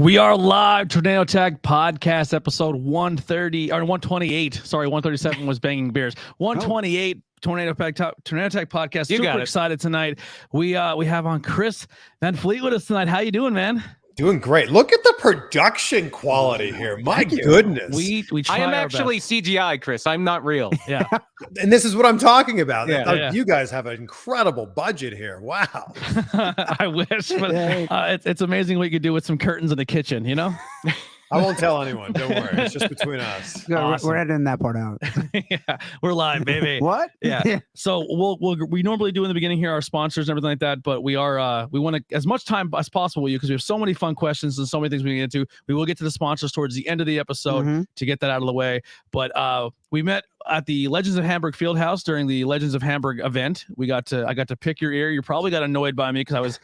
We are live, Tornado Tag Podcast, episode 130 or 128. Sorry, 137 was Banging Bears. 128 Tornado Tag Podcast. You Super excited tonight. We have on Chris Van Vliet with us tonight. How you doing, man? Doing great. Look at the production quality here. My goodness. We try I am our actually best. CGI, Chris. I'm not real. Yeah. And this is what I'm talking about. Yeah. You guys have an incredible budget here. Wow. I wish, but it's amazing what you could do with some curtains in the kitchen, you know? I won't tell anyone. Don't worry. It's just between us. Awesome. We're editing that part out. Yeah, we're live, baby. What? Yeah. So we normally do in the beginning here our sponsors and everything like that, but we want to as much time as possible with you because we have so many fun questions and so many things we can get into. We will get to the sponsors towards the end of the episode to get that out of the way. But we met at the Legends of Hamburg Fieldhouse during the Legends of Hamburg event. I got to pick your ear. You probably got annoyed by me because I was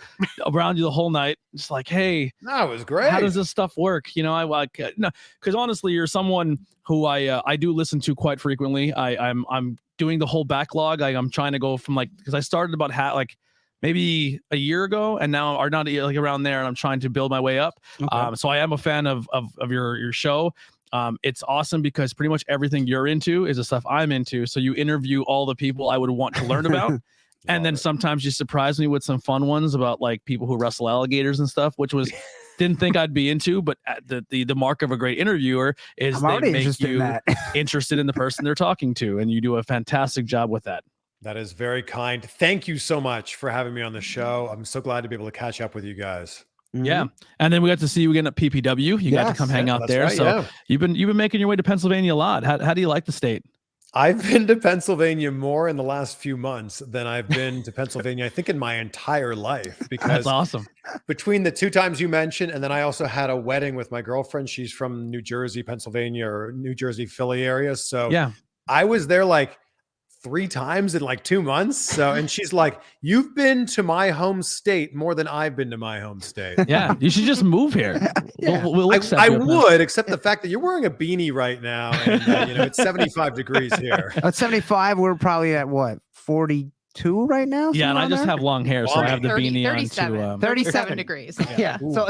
around you the whole night. Just like, hey, that was great. How does this stuff work? You know, I like no, because honestly, you're someone who I do listen to quite frequently. I'm doing the whole backlog. I'm trying to go from because I started about maybe a year ago, and now are not around there, and I'm trying to build my way up. Okay. So I am a fan of your show. It's awesome because pretty much everything you're into is the stuff I'm into. So you interview all the people I would want to learn about. And then sometimes you surprise me with some fun ones about people who wrestle alligators and stuff, which was didn't think I'd be into. But the mark of a great interviewer is they make you interested in the person they're talking to. And you do a fantastic job with that. That is very kind. Thank you so much for having me on the show. I'm so glad to be able to catch up with you guys. Yeah, and then we got to see you again at PPW. You got to come hang out there. Right, so you've been making your way to Pennsylvania a lot. How do you like the state? I've been to Pennsylvania more in the last few months than I've been to Pennsylvania, I think, in my entire life. Because that's awesome. Between the two times you mentioned, and then I also had a wedding with my girlfriend. She's from New Jersey, Pennsylvania, or New Jersey, Philly area. So yeah, I was there 3 times in 2 months. So, and she's like, you've been to my home state more than I've been to my home state. Yeah. You should just move here. Yeah. We'll accept I would, except the fact that you're wearing a beanie right now. And, it's 75 degrees here. At 75, we're probably at what? 42 right now? Yeah. And I just have long hair. So I have the beanie 37, on to 37 degrees. Yeah. Ooh, so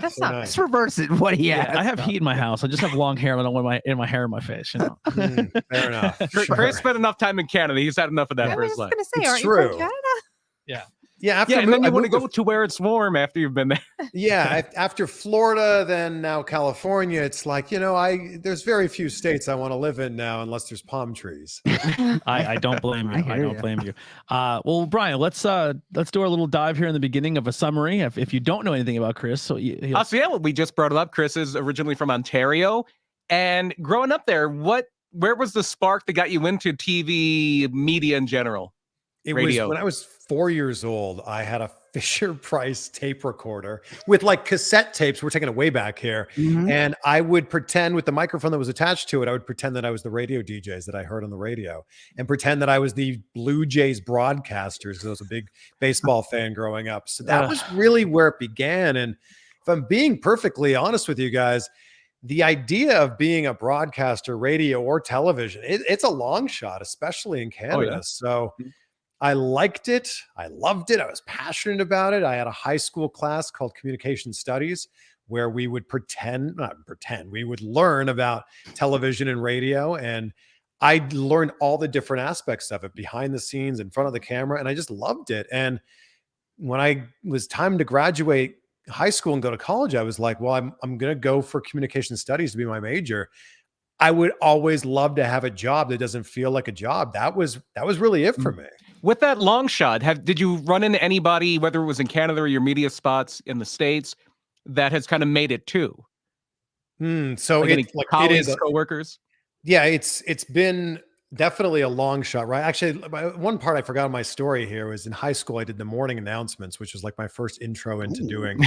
that's not let's reverse it. What he has. I have heat in my house. I just have long hair. And I don't want my hair in my face. You know? Fair enough. Chris spent enough time in Canada. He's had enough of that for his life. I was going to say, It's aren't you true. from Canada? Yeah. Yeah, and then you want to go to where it's warm after you've been there. Yeah, after Florida, then now California, it's there's very few states I want to live in now unless there's palm trees. I don't blame you. I don't blame you. Well, Brian, let's do our little dive here in the beginning of a summary. If you don't know anything about Chris, We just brought it up. Chris is originally from Ontario, and growing up there, where was the spark that got you into TV media in general? Radio. When I was 4 years old, I had a Fisher Price tape recorder with cassette tapes. We're taking it way back here. And I would pretend with the microphone that was attached to it, I would pretend that I was the radio DJs that I heard on the radio and pretend that I was the Blue Jays broadcasters because I was a big baseball fan growing up. So that was really where it began. And if I'm being perfectly honest with you guys, the idea of being a broadcaster, radio or television, it's a long shot, especially in Canada. Oh, yeah. So I liked it. I loved it. I was passionate about it. I had a high school class called Communication Studies where we would we would learn about television and radio. And I learned all the different aspects of it behind the scenes, in front of the camera. And I just loved it. And when I was time to graduate high school and go to college, I was like, well, I'm going to go for Communication Studies to be my major. I would always love to have a job that doesn't feel like a job. That was really it for me. With that long shot, did you run into anybody, whether it was in Canada or your media spots in the States, that has kind of made it too? So any colleagues, coworkers? Yeah, it's been definitely a long shot, right? Actually, one part I forgot in my story here was in high school, I did the morning announcements, which was my first intro into doing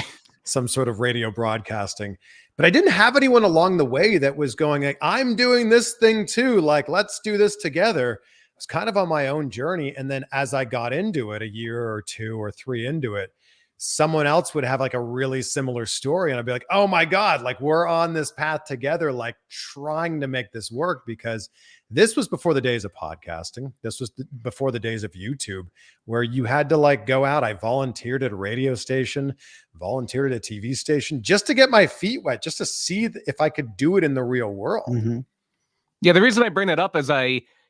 some sort of radio broadcasting. But I didn't have anyone along the way that was going I'm doing this thing too. Let's do this together. I was kind of on my own journey. And then as I got into it, a year or 2 or 3 into it, someone else would have like a really similar story. And I'd be like, oh my God, like we're on this path together, like trying to make this work, because this was before the days of podcasting. This was before the days of YouTube, where you had to like go out. I volunteered at a radio station, volunteered at a TV station just to get my feet wet, just to see if I could do it in the real world. Mhm. Yeah, the reason I bring that up is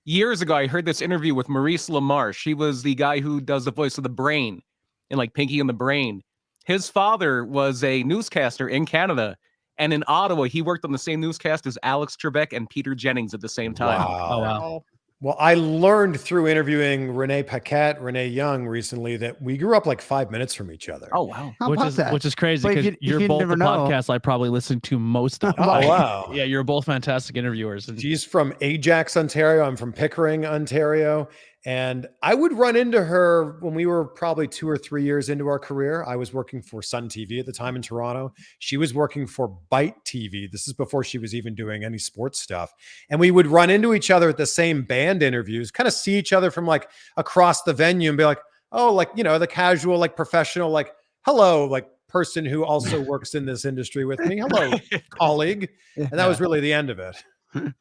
years ago, I heard this interview with Maurice LaMarche. She was the guy who does the voice of the Brain in like Pinky and the Brain. His father was a newscaster in Canada, and in Ottawa, he worked on the same newscast as Alex Trebek and Peter Jennings at the same time. Wow. Oh, wow. Well, I learned through interviewing Renee Paquette, Renee Young recently, that we grew up like 5 minutes from each other. Oh, wow. How about that? Which is crazy, But if because you- if you're you both never the know- podcasts I probably listen to most of. Oh, wow. Yeah, you're both fantastic interviewers. And She's from Ajax, Ontario. I'm from Pickering, Ontario. And I would run into her when we were probably 2 or 3 years into our career. I was working for Sun TV at the time in Toronto. She was working for Byte TV. This is before she was even doing any sports stuff. And we would run into each other at the same band interviews, kind of see each other from like across the venue and be like, oh, like, you know, the casual, like professional, like, hello, like person who also works in this industry with me. Hello, colleague. And that was really the end of it.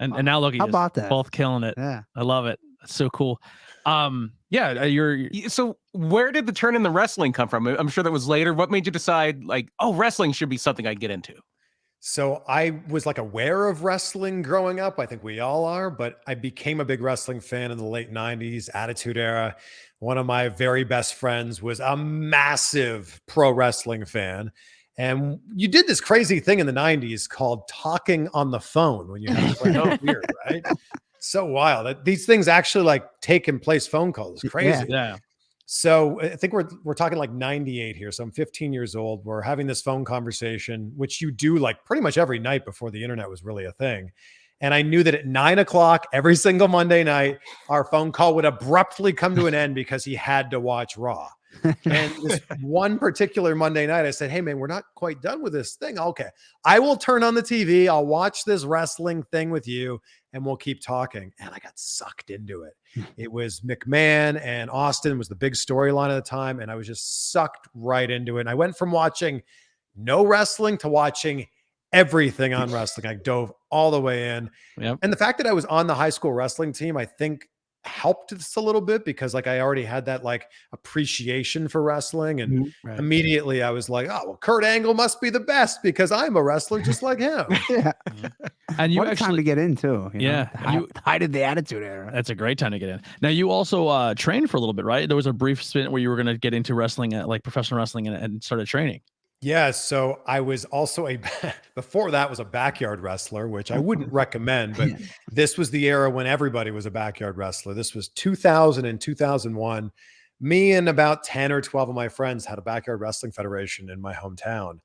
and now look at you, How about that? both killing it. Yeah. I love it. That's so cool. You're So where did the turn in the wrestling come from? I'm sure that was later. What made you decide like, oh, wrestling should be something I get into? So I was like aware of wrestling growing up. I think we all are, but I became a big wrestling fan in the late 90s, Attitude Era. One of my very best friends was a massive pro wrestling fan. And you did this crazy thing in the 90s called talking on the phone when you had a friend. Oh, weird, right? So wild. These things actually like taking place phone calls. It's crazy. yeah. So I think we're talking like 98 here. So I'm 15 years old. We're having this phone conversation, which you do like pretty much every night before the internet was really a thing. And I knew that at 9 o'clock every single Monday night, our phone call would abruptly come to an end because he had to watch Raw. And this one particular Monday night, I said, hey, man, we're not quite done with this thing. Okay, I will turn on the TV. I'll watch this wrestling thing with you and we'll keep talking. And I got sucked into it. It was McMahon and Austin was the big storyline at the time. And I was just sucked right into it. And I went from watching no wrestling to watching everything on wrestling. I dove all the way in. Yep. And the fact that I was on the high school wrestling team, I think helped this a little bit because like I already had that like appreciation for wrestling. And Right. immediately I was like, oh, well, Kurt Angle must be the best because I'm a wrestler just like him. Yeah. And you What a time actually to get in too. you know? Yeah, The and you- height of the Attitude Era. That's a great time to get in. Now you also trained for a little bit, right? There was a brief stint where you were going to get into wrestling, like professional wrestling, and started training. Yeah, so I was also before that was a backyard wrestler, which I wouldn't recommend, but this was the era when everybody was a backyard wrestler. This was 2000 and 2001. Me and about 10 or 12 of my friends had a backyard wrestling federation in my hometown.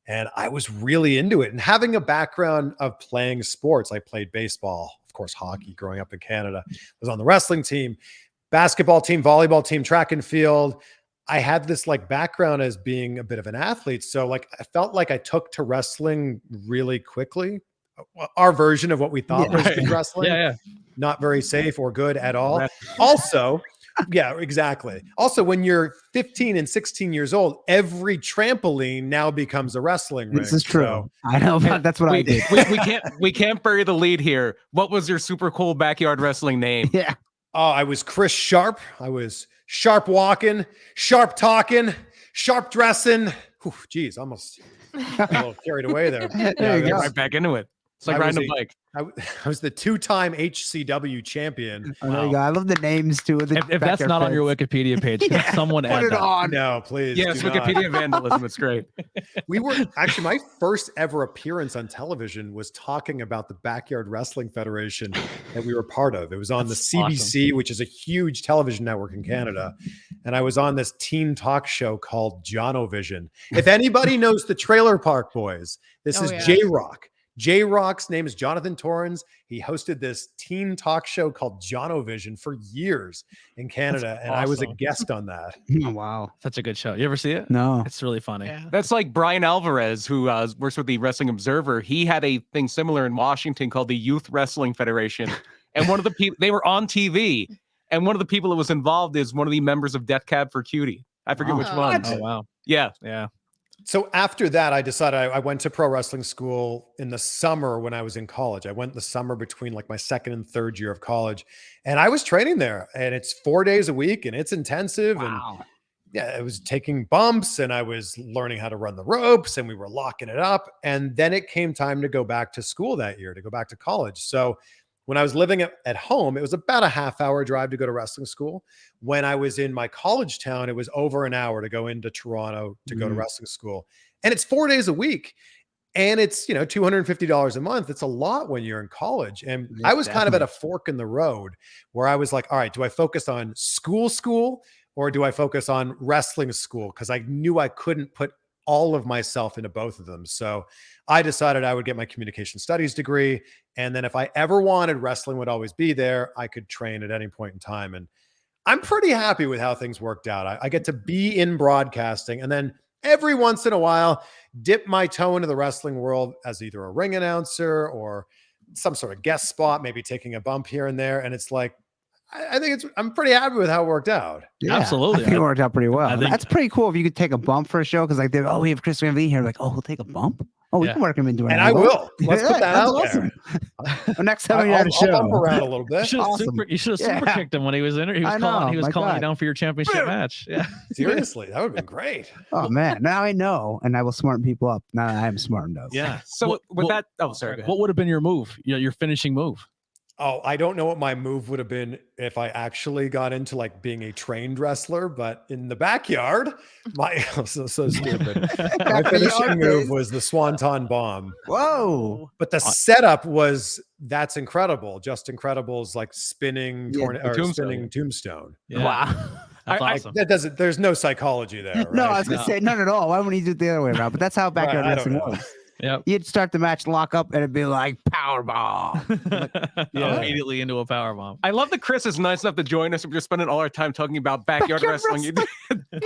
And I was really into it. And having a background of playing sports, I played baseball, of course, hockey growing up in Canada, was on the wrestling team, basketball team, volleyball team, track and field. I had this like background as being a bit of an athlete. So like, I felt like I took to wrestling really quickly. Our version of what we thought was good wrestling, Yeah. not very safe or good at all. Also, yeah, exactly. Also, when you're 15 and 16 years old, every trampoline now becomes a wrestling ring. This is true. So I know, but that's what I did. we can't bury the lead here. What was your super cool backyard wrestling name? Yeah. oh, I was Chris Sharp. I was sharp walking, sharp talking, sharp dressing. Geez, almost a little carried away there. There you that's- go. Right back into it. It's like I was riding a bike. I was the 2-time HCW champion. Oh, there you go. I love the names too. Of the If that's backyard not on your fans. Wikipedia page, can Yeah, someone put add it that? on. No, please. Yes, do not. Wikipedia vandalism. It's great. We were actually, my first ever appearance on television was talking about the Backyard Wrestling Federation that we were part of. It was on That's the CBC, which is a huge television network in Canada. And I was on this teen talk show called Jono-Vision. If anybody knows the Trailer Park Boys, this Oh, is yeah. J-Rock. J-Rock's name is Jonathan Torrens. He hosted this teen talk show called Jono-Vision for years in Canada. And I was a awesome. guest on that. Oh, wow. Such a good show. You ever see it? No. It's really funny. Yeah. That's like Brian Alvarez, who works with the Wrestling Observer. He had a thing similar in Washington called the Youth Wrestling Federation. And one of the people, they were on TV. And one of the people that was involved is one of the members of Death Cab for Cutie. I forget Oh. which one. Oh wow. Yeah. Yeah. So after that, I decided I went to pro wrestling school in the summer when I was in college. I went in the summer between like my second and third year of college, and I was training there. And it's 4 days a week, and it's intensive. And Wow. yeah, I was taking bumps, and I was learning how to run the ropes, and we were locking it up. And then it came time to go back to school that year, to go back to college. So when I was living at home, it was about a half-hour drive to go to wrestling school. When I was in my college town, it was over an hour to go into Toronto to go to wrestling school. And it's 4 days a week. And it's, $250 a month. It's a lot when you're in college. And Yeah, I was kind of at definitely. a fork in the road where I was like, all right, do I focus on school, or do I focus on wrestling school? Because I knew I couldn't put all of myself into both of them. So I decided I would get my communication studies degree. And then if I ever wanted, wrestling would always be there. I could train at any point in time. And I'm pretty happy with how things worked out. I get to be in broadcasting, and then every once in a while dip my toe into the wrestling world as either a ring announcer or some sort of guest spot, maybe taking a bump here and there. And it's like, I think I'm pretty happy with how it worked out. Yeah, Absolutely. I think it worked out pretty well. I think- That's pretty cool if you could take a bump for a show, because like we have Chris Van Vliet here. Like, he'll take a bump. Oh, we Yeah. can work him into an And I angle. will. Let's put that that's out there. awesome. Next time you're I'll at a show. bump around a little You bit. should have Awesome. super Yeah. kicked him when he was in. He was I calling. know, He was my calling you God. down for your championship match. Yeah. Seriously, that would have been great. Oh man, now I know, and I will smarten people up. Now I am smartened up. Yeah. So with that, oh, sorry. Go ahead. What would have been your move? Your finishing move? Oh, I don't know what my move would have been if I actually got into like being a trained wrestler, but in the backyard, I'm so stupid. My finishing move was the Swanton Bomb. Whoa. But the setup was that's incredible. Just Incredible's like spinning spinning tombstone. Yeah. Wow. That's I- awesome. That doesn't. There's no psychology there. Right? No, I was gonna say none at all. Why wouldn't you do it the other way around? But that's how backyard Right, I don't wrestling know. was. Yep. You'd start the match, lock up, and it'd be like power bomb. Yeah. Immediately into a power bomb. I love that Chris is nice enough to join us. We're just spending all our time talking about backyard wrestling. You did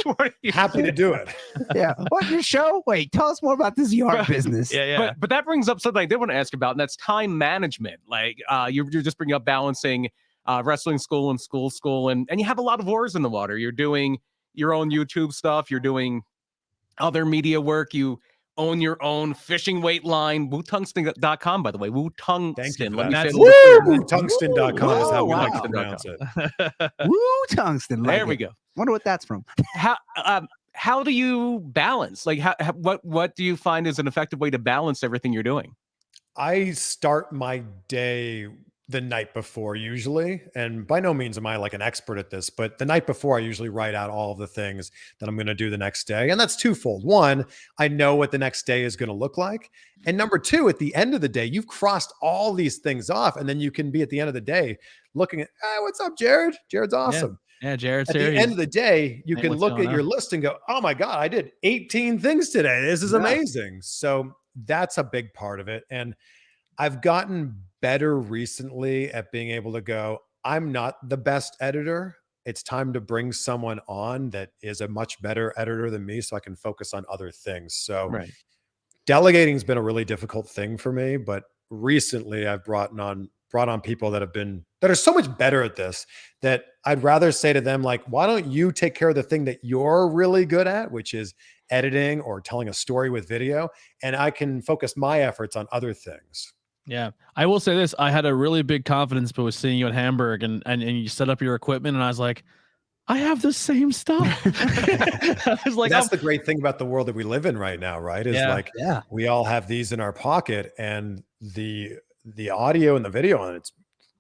20 years. Happy to do it. Yeah. What, your show? Wait, tell us more about this yard business. Yeah, yeah. But that brings up something I did want to ask about, and that's time management. Like you're just bringing up balancing wrestling school and school, and you have a lot of oars in the water. You're doing your own YouTube stuff. You're doing other media work. You own your own fishing weight line. WooTungsten.com, by the way. Thank you. WooTungsten. for Let me that. say it. Woo! Tungsten.com is how we like to Wow. pronounce it. Woo, tungsten. Like There we it. go. Wonder what that's from. How do you balance? Like, what do you find is an effective way to balance everything you're doing? I start my day the night before usually, and by no means am I like an expert at this, but the night before I usually write out all of the things that I'm going to do the next day. And that's twofold. One, I know what the next day is going to look like. And number two, at the end of the day, you've crossed all these things off, and then you can be at the end of the day looking at, hey, what's up, Jared? Jared's awesome. Yeah, Jared's At here. the end of the day, you Hey, can what's look going at your on? list and go, oh my God, I did 18 things today. This is Yeah. amazing. So that's a big part of it. And I've gotten better recently at being able to go, I'm not the best editor. It's time to bring someone on that is a much better editor than me so I can focus on other things. So Right. delegating has been a really difficult thing for me, but recently I've brought on people that are so much better at this that I'd rather say to them, like, why don't you take care of the thing that you're really good at, which is editing or telling a story with video, and I can focus my efforts on other things. Yeah, I will say this: I had a really big confidence boost seeing you at Hamburg, and you set up your equipment, and I was like, I have the same stuff. I was like, That's the great thing about the world that we live in right now, right? Is Yeah. like Yeah. we all have these in our pocket, and the audio and the video on it's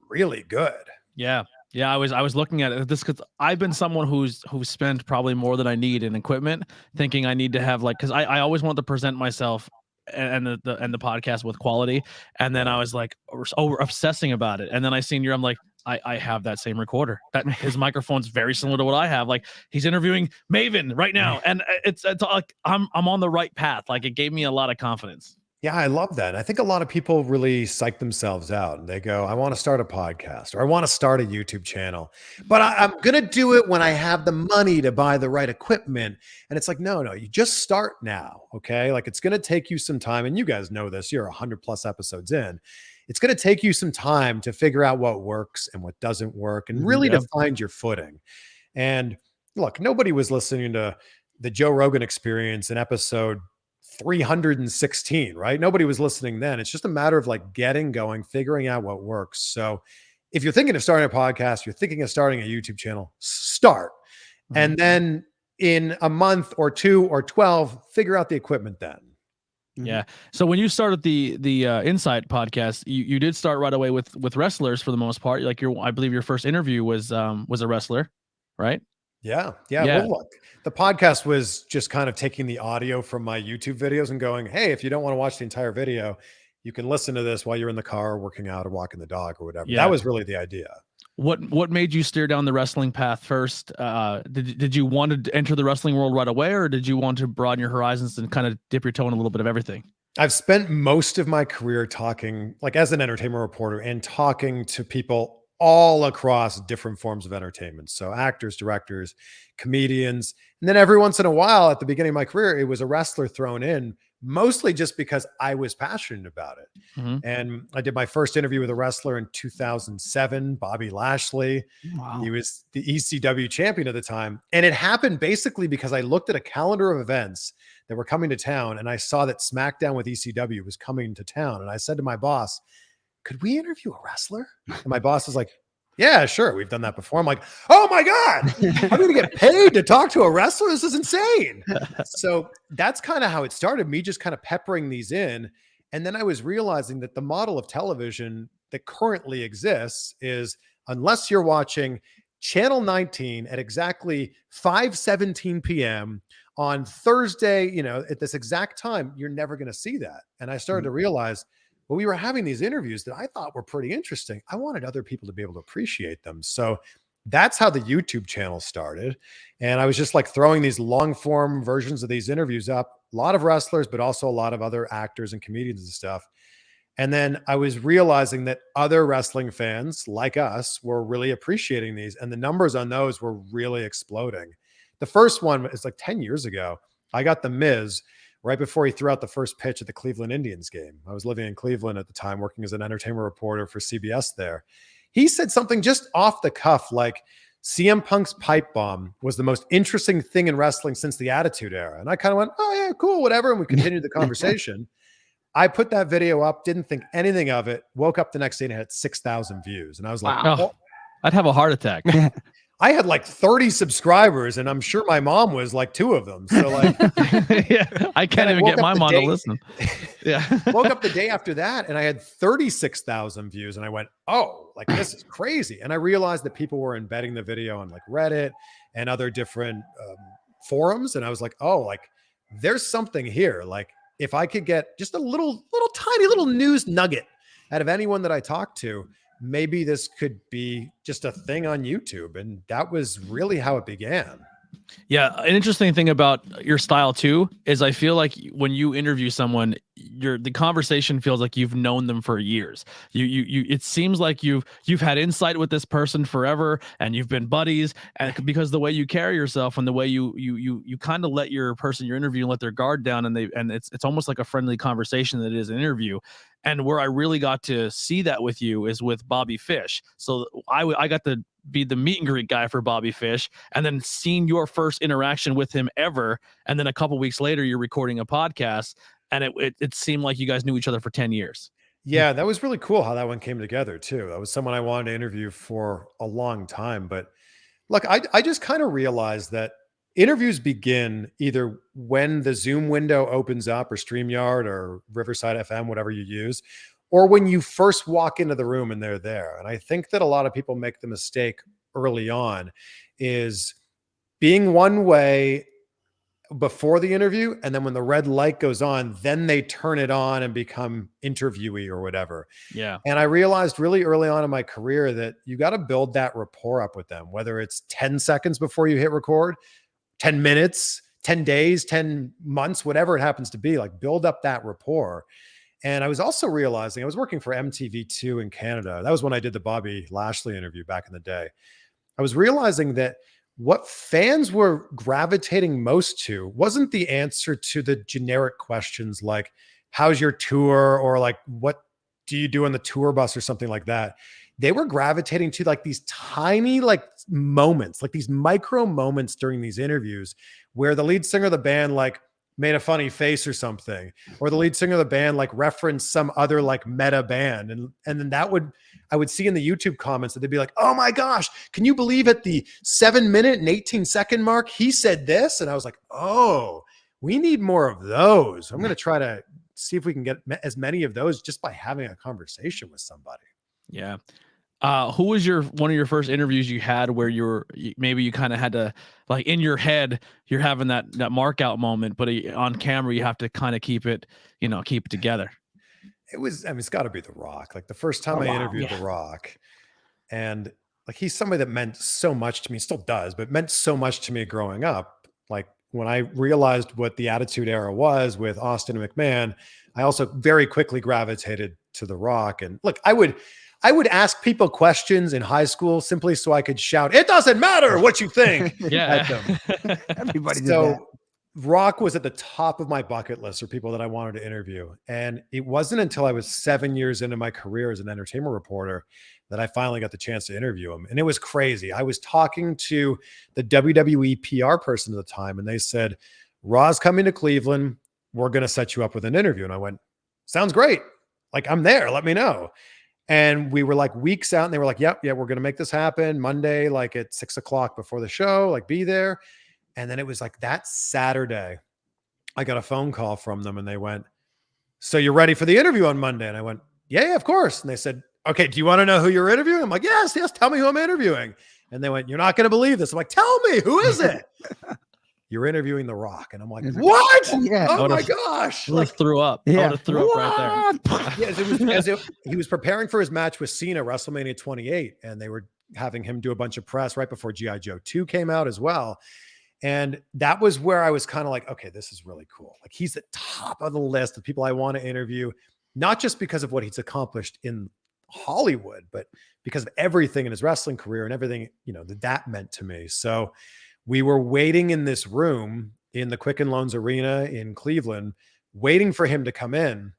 really good. yeah, I was looking at it this because I've been someone who's spent probably more than I need in equipment, thinking I need to have like because I always want to present myself and the podcast with quality, and then I was like over obsessing about it, and then I seen I'm like. I have that same recorder. That his microphone's very similar to what I have. Like he's interviewing Maven right now, and it's like I'm on the right path. Like it gave me a lot of confidence. Yeah, I love that. I think a lot of people really psych themselves out and they go, I want to start a podcast or I want to start a YouTube channel, but I'm going to do it when I have the money to buy the right equipment. And it's like, no, you just start now. Okay. Like it's going to take you some time. And you guys know this, you're 100+ episodes in. It's going to take you some time to figure out what works and what doesn't work and really to find your footing. And look, nobody was listening to the Joe Rogan Experience in episode 316, right? Nobody was listening then. It's just a matter of like getting going, figuring out what works. So if you're thinking of starting a podcast, you're thinking of starting a YouTube channel, start. And then in a month or 2 or 12, figure out the equipment then. Yeah. So when you started the Insight podcast, you did start right away with wrestlers for the most part. Like I believe your first interview was a wrestler, right? Yeah. Yeah. Well, look, the podcast was just kind of taking the audio from my YouTube videos and going, hey, if you don't want to watch the entire video, you can listen to this while you're in the car, working out or walking the dog or whatever. Yeah. That was really the idea. What made you steer down the wrestling path first? Did you want to enter the wrestling world right away, or did you want to broaden your horizons and kind of dip your toe in a little bit of everything? I've spent most of my career talking, like as an entertainment reporter, and talking to people all across different forms of entertainment. So actors, directors, comedians. And then every once in a while at the beginning of my career, it was a wrestler thrown in, mostly just because I was passionate about it. And I did my first interview with a wrestler in 2007, Bobby Lashley. Wow. He was the ECW champion at the time. And it happened basically because I looked at a calendar of events that were coming to town and I saw that SmackDown with ECW was coming to town. And I said to my boss, could we interview a wrestler? And my boss was like, yeah, sure. We've done that before. I'm like, oh my God, I'm going to get paid to talk to a wrestler. This is insane. So that's kind of how it started, me just kind of peppering these in. And then I was realizing that the model of television that currently exists is, unless you're watching Channel 19 at exactly 5:17 p.m. on Thursday, at this exact time, you're never going to see that. And I started to realize, well, we were having these interviews that I thought were pretty interesting. I wanted other people to be able to appreciate them. So that's how the YouTube channel started. And I was just like throwing these long form versions of these interviews up, a lot of wrestlers, but also a lot of other actors and comedians and stuff. And then I was realizing that other wrestling fans like us were really appreciating these, and the numbers on those were really exploding. The first one is like 10 years ago. I got The Miz right before he threw out the first pitch at the Cleveland Indians game. I was living in Cleveland at the time, working as an entertainment reporter for CBS there. He said something just off the cuff, like CM Punk's pipe bomb was the most interesting thing in wrestling since the Attitude Era. And I kind of went, oh yeah, cool, whatever. And we continued the conversation. I put that video up, didn't think anything of it, woke up the next day and it had 6,000 views. And I was like, wow. Oh, I'd have a heart attack. I had like 30 subscribers, and I'm sure my mom was like 2 of them. So like, yeah, I can't even get my mom to listen. Yeah. Woke up the day after that and I had 36,000 views, and I went, oh, like this is crazy. And I realized that people were embedding the video on like Reddit and other different forums. And I was like, oh, like there's something here. Like if I could get just a little tiny little news nugget out of anyone that I talked to, maybe this could be just a thing on YouTube. And that was really how it began. Yeah. An interesting thing about your style too, is I feel like when you interview someone, the conversation feels like you've known them for years. It seems like you've had insight with this person forever, and you've been buddies, and because the way you carry yourself and the way you kind of let your person you're interviewing let their guard down, and it's almost like a friendly conversation that it is an interview. And where I really got to see that with you is with Bobby Fish. So I got to be the meet and greet guy for Bobby Fish, and then seeing your first interaction with him ever. And then a couple weeks later, you're recording a podcast, and it seemed like you guys knew each other for 10 years. Yeah, that was really cool how that one came together too. That was someone I wanted to interview for a long time. But look, I just kind of realized that interviews begin either when the Zoom window opens up, or StreamYard or Riverside FM, whatever you use, or when you first walk into the room and they're there. And I think that a lot of people make the mistake early on is being one way before the interview, and then when the red light goes on, then they turn it on and become interviewee or whatever. Yeah. And I realized really early on in my career that you got to build that rapport up with them, whether it's 10 seconds before you hit record, 10 minutes, 10 days, 10 months, whatever it happens to be, like build up that rapport. And I was also realizing I was working for MTV2 in Canada. That was when I did the Bobby Lashley interview back in the day. I was realizing that what fans were gravitating most to wasn't the answer to the generic questions like, how's your tour? Or like, what do you do on the tour bus or something like that? they were gravitating to like these tiny like moments, like these micro moments during these interviews where the lead singer of the band like made a funny face or something, or the lead singer of the band like referenced some other like meta band. And then I would see in the YouTube comments that they'd be like, oh my gosh, can you believe at the 7 minute and 18-second mark, he said this? And I was like, oh, we need more of those. I'm going to try to see if we can get as many of those just by having a conversation with somebody. Yeah. Who was one of your first interviews you had where maybe you kind of had to, like, in your head, you're having that mark out moment, but on camera, you have to kind of keep it together. It's got to be The Rock. Like the first time I interviewed The Rock, and like, he's somebody that meant so much to me, still does, but meant so much to me growing up. Like when I realized what the Attitude Era was with Austin and McMahon, I also very quickly gravitated to The Rock. And look, I would ask people questions in high school simply so I could shout, "It doesn't matter what you think." Yeah. At them. Everybody did that. Rock was at the top of my bucket list for people that I wanted to interview. And it wasn't until I was 7 years into my career as an entertainment reporter that I finally got the chance to interview him. And it was crazy. I was talking to the WWE PR person at the time, and they said, "Raw's coming to Cleveland. We're going to set you up with an interview." And I went, "Sounds great. Like, I'm there. Let me know." And we were like weeks out, and they were like, yep, we're going to make this happen Monday, like at 6 o'clock before the show, like be there. And then it was like that Saturday, I got a phone call from them, and they went, "So you're ready for the interview on Monday?" And I went, yeah, of course. And they said, "Okay, do you want to know who you're interviewing?" I'm like, yes, tell me who I'm interviewing. And they went, "You're not going to believe this." I'm like, "Tell me, who is it?" "You're interviewing The Rock." And I'm like, "What? Yeah. Oh my gosh." Like, threw up. I Yeah. would have threw up right there. Yeah, he was preparing for his match with Cena, WrestleMania 28, and they were having him do a bunch of press right before G.I. Joe 2 came out as well. And that was where I was kind of like, okay, this is really cool. Like, he's the top of the list of people I want to interview, not just because of what he's accomplished in Hollywood, but because of everything in his wrestling career and everything, that meant to me. So we were waiting in this room in the Quicken Loans Arena in Cleveland, waiting for him to come in.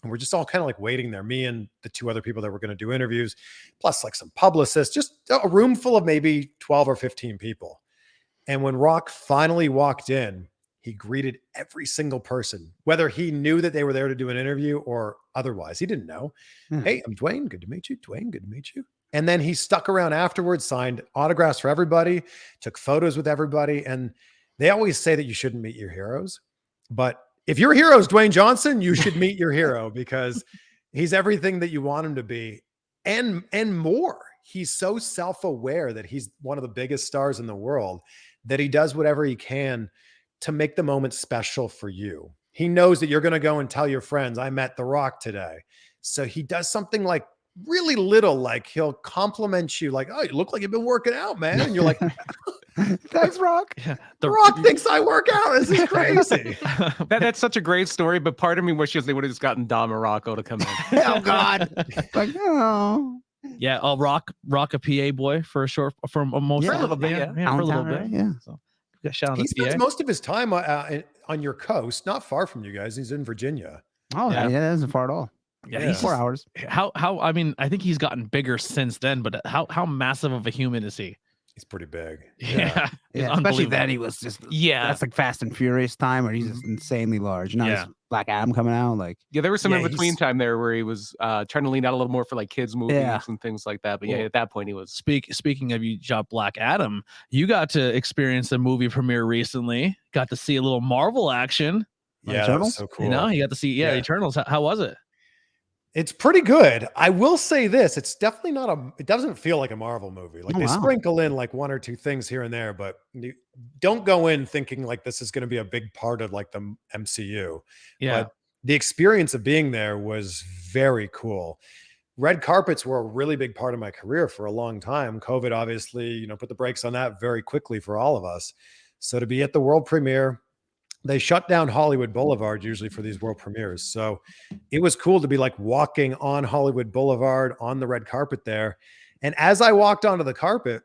And we're just all kind of like waiting there, me and the two other people that were going to do interviews, plus like some publicists, just a room full of maybe 12 or 15 people. And when Rock finally walked in, he greeted every single person, whether he knew that they were there to do an interview or otherwise. He didn't know. "Hey, I'm Dwayne. Good to meet you. Dwayne, good to meet you." And then he stuck around afterwards, signed autographs for everybody, took photos with everybody. And they always say that you shouldn't meet your heroes. But if your hero is Dwayne Johnson, you should meet your hero, because he's everything that you want him to be and more. He's so self-aware that he's one of the biggest stars in the world, that he does whatever he can to make the moment special for you. He knows that you're going to go and tell your friends, "I met The Rock today." So he does something like really little, like he'll compliment you, like, "Oh, you look like you've been working out, man." And you're like, Thanks, Rock. Yeah. "The Rock thinks I work out. This is crazy." That's such a great story, but part of me wishes they would have just gotten Don Morocco to come in. Oh God. Like, oh. Yeah, I'll rock a PA boy for a most Yeah, a little bit, yeah. for a little bit. Yeah. So shout out He to spends PA. most of his time on your coast, not far from you guys. He's in Virginia. Oh, Yeah. yeah, that isn't far at all. Yeah, Yeah. he's 4 hours. how I mean, I think he's gotten bigger since then, but how massive of a human is he? He's pretty big. Yeah, he's Yeah, especially unbelievable. then he was just Yeah. That's like Fast and Furious time where he's just insanely large. Now Yeah. there's Black Adam coming out. Like, Yeah, there was some Yeah, in between he's- time there where he was trying to lean out a little more for like kids movies and things like that. But yeah, Well, at that point he was. Speaking of, you shot Black Adam, you got to experience a movie premiere recently. Got to see a little Marvel action. Yeah, that Eternals? was so cool. You know, you got to see Yeah. Eternals. How was it? It's pretty good. I will say this. It's definitely it doesn't feel like a Marvel movie. Like Oh, they wow. sprinkle in like one or two things here and there, but you don't go in thinking like this is going to be a big part of like the MCU. Yeah, But the experience of being there was very cool. Red carpets were a really big part of my career for a long time. COVID obviously, put the brakes on that very quickly for all of us. So to be at the world premiere, they shut down Hollywood Boulevard usually for these world premieres. So it was cool to be like walking on Hollywood Boulevard on the red carpet there. And as I walked onto the carpet,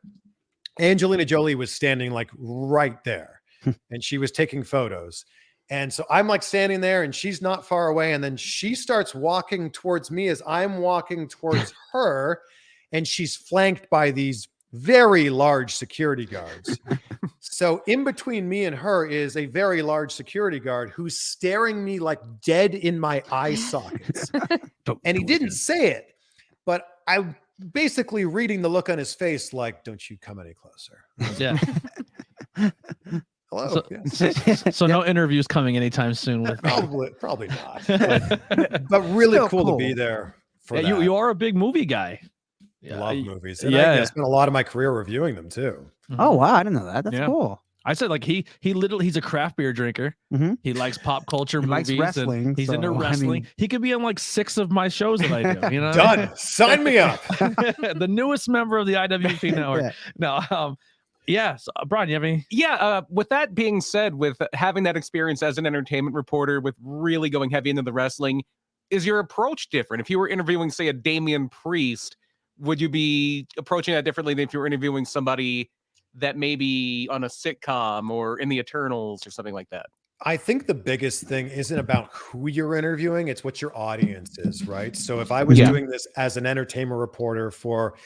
Angelina Jolie was standing like right there and she was taking photos. And so I'm like standing there and she's not far away. And then she starts walking towards me as I'm walking towards her. and she's flanked by these very large security guards. So in between me and her is a very large security guard who's staring me like dead in my eye sockets. And he didn't say it, but I'm basically reading the look on his face like, don't you come any closer. Yeah. Hello. So, Yes. so no interviews coming anytime soon with Probably not. But really Still cool to cool. be there for Yeah, that. you are a big movie guy. Love movies. And yeah. I spent a lot of my career reviewing them too. Oh wow, I didn't know that. That's Yeah. cool. I said like he's a craft beer drinker. Mhm. He likes pop culture He likes movies. wrestling, And he's into so, I wrestling. mean- He could be on like 6 of my shows that I do. You know, Done. Sign me up. The newest member of the IWP network. Yeah. No, yeah. So, Brian, you have any? Yeah, with that being said, with having that experience as an entertainment reporter, with really going heavy into the wrestling, is your approach different? If you were interviewing, say, a Damian Priest, would you be approaching that differently than if you were interviewing somebody that may be on a sitcom or in the Eternals or something like that? I think the biggest thing isn't about who you're interviewing, it's what your audience is, right? So if I was doing this as an entertainment reporter for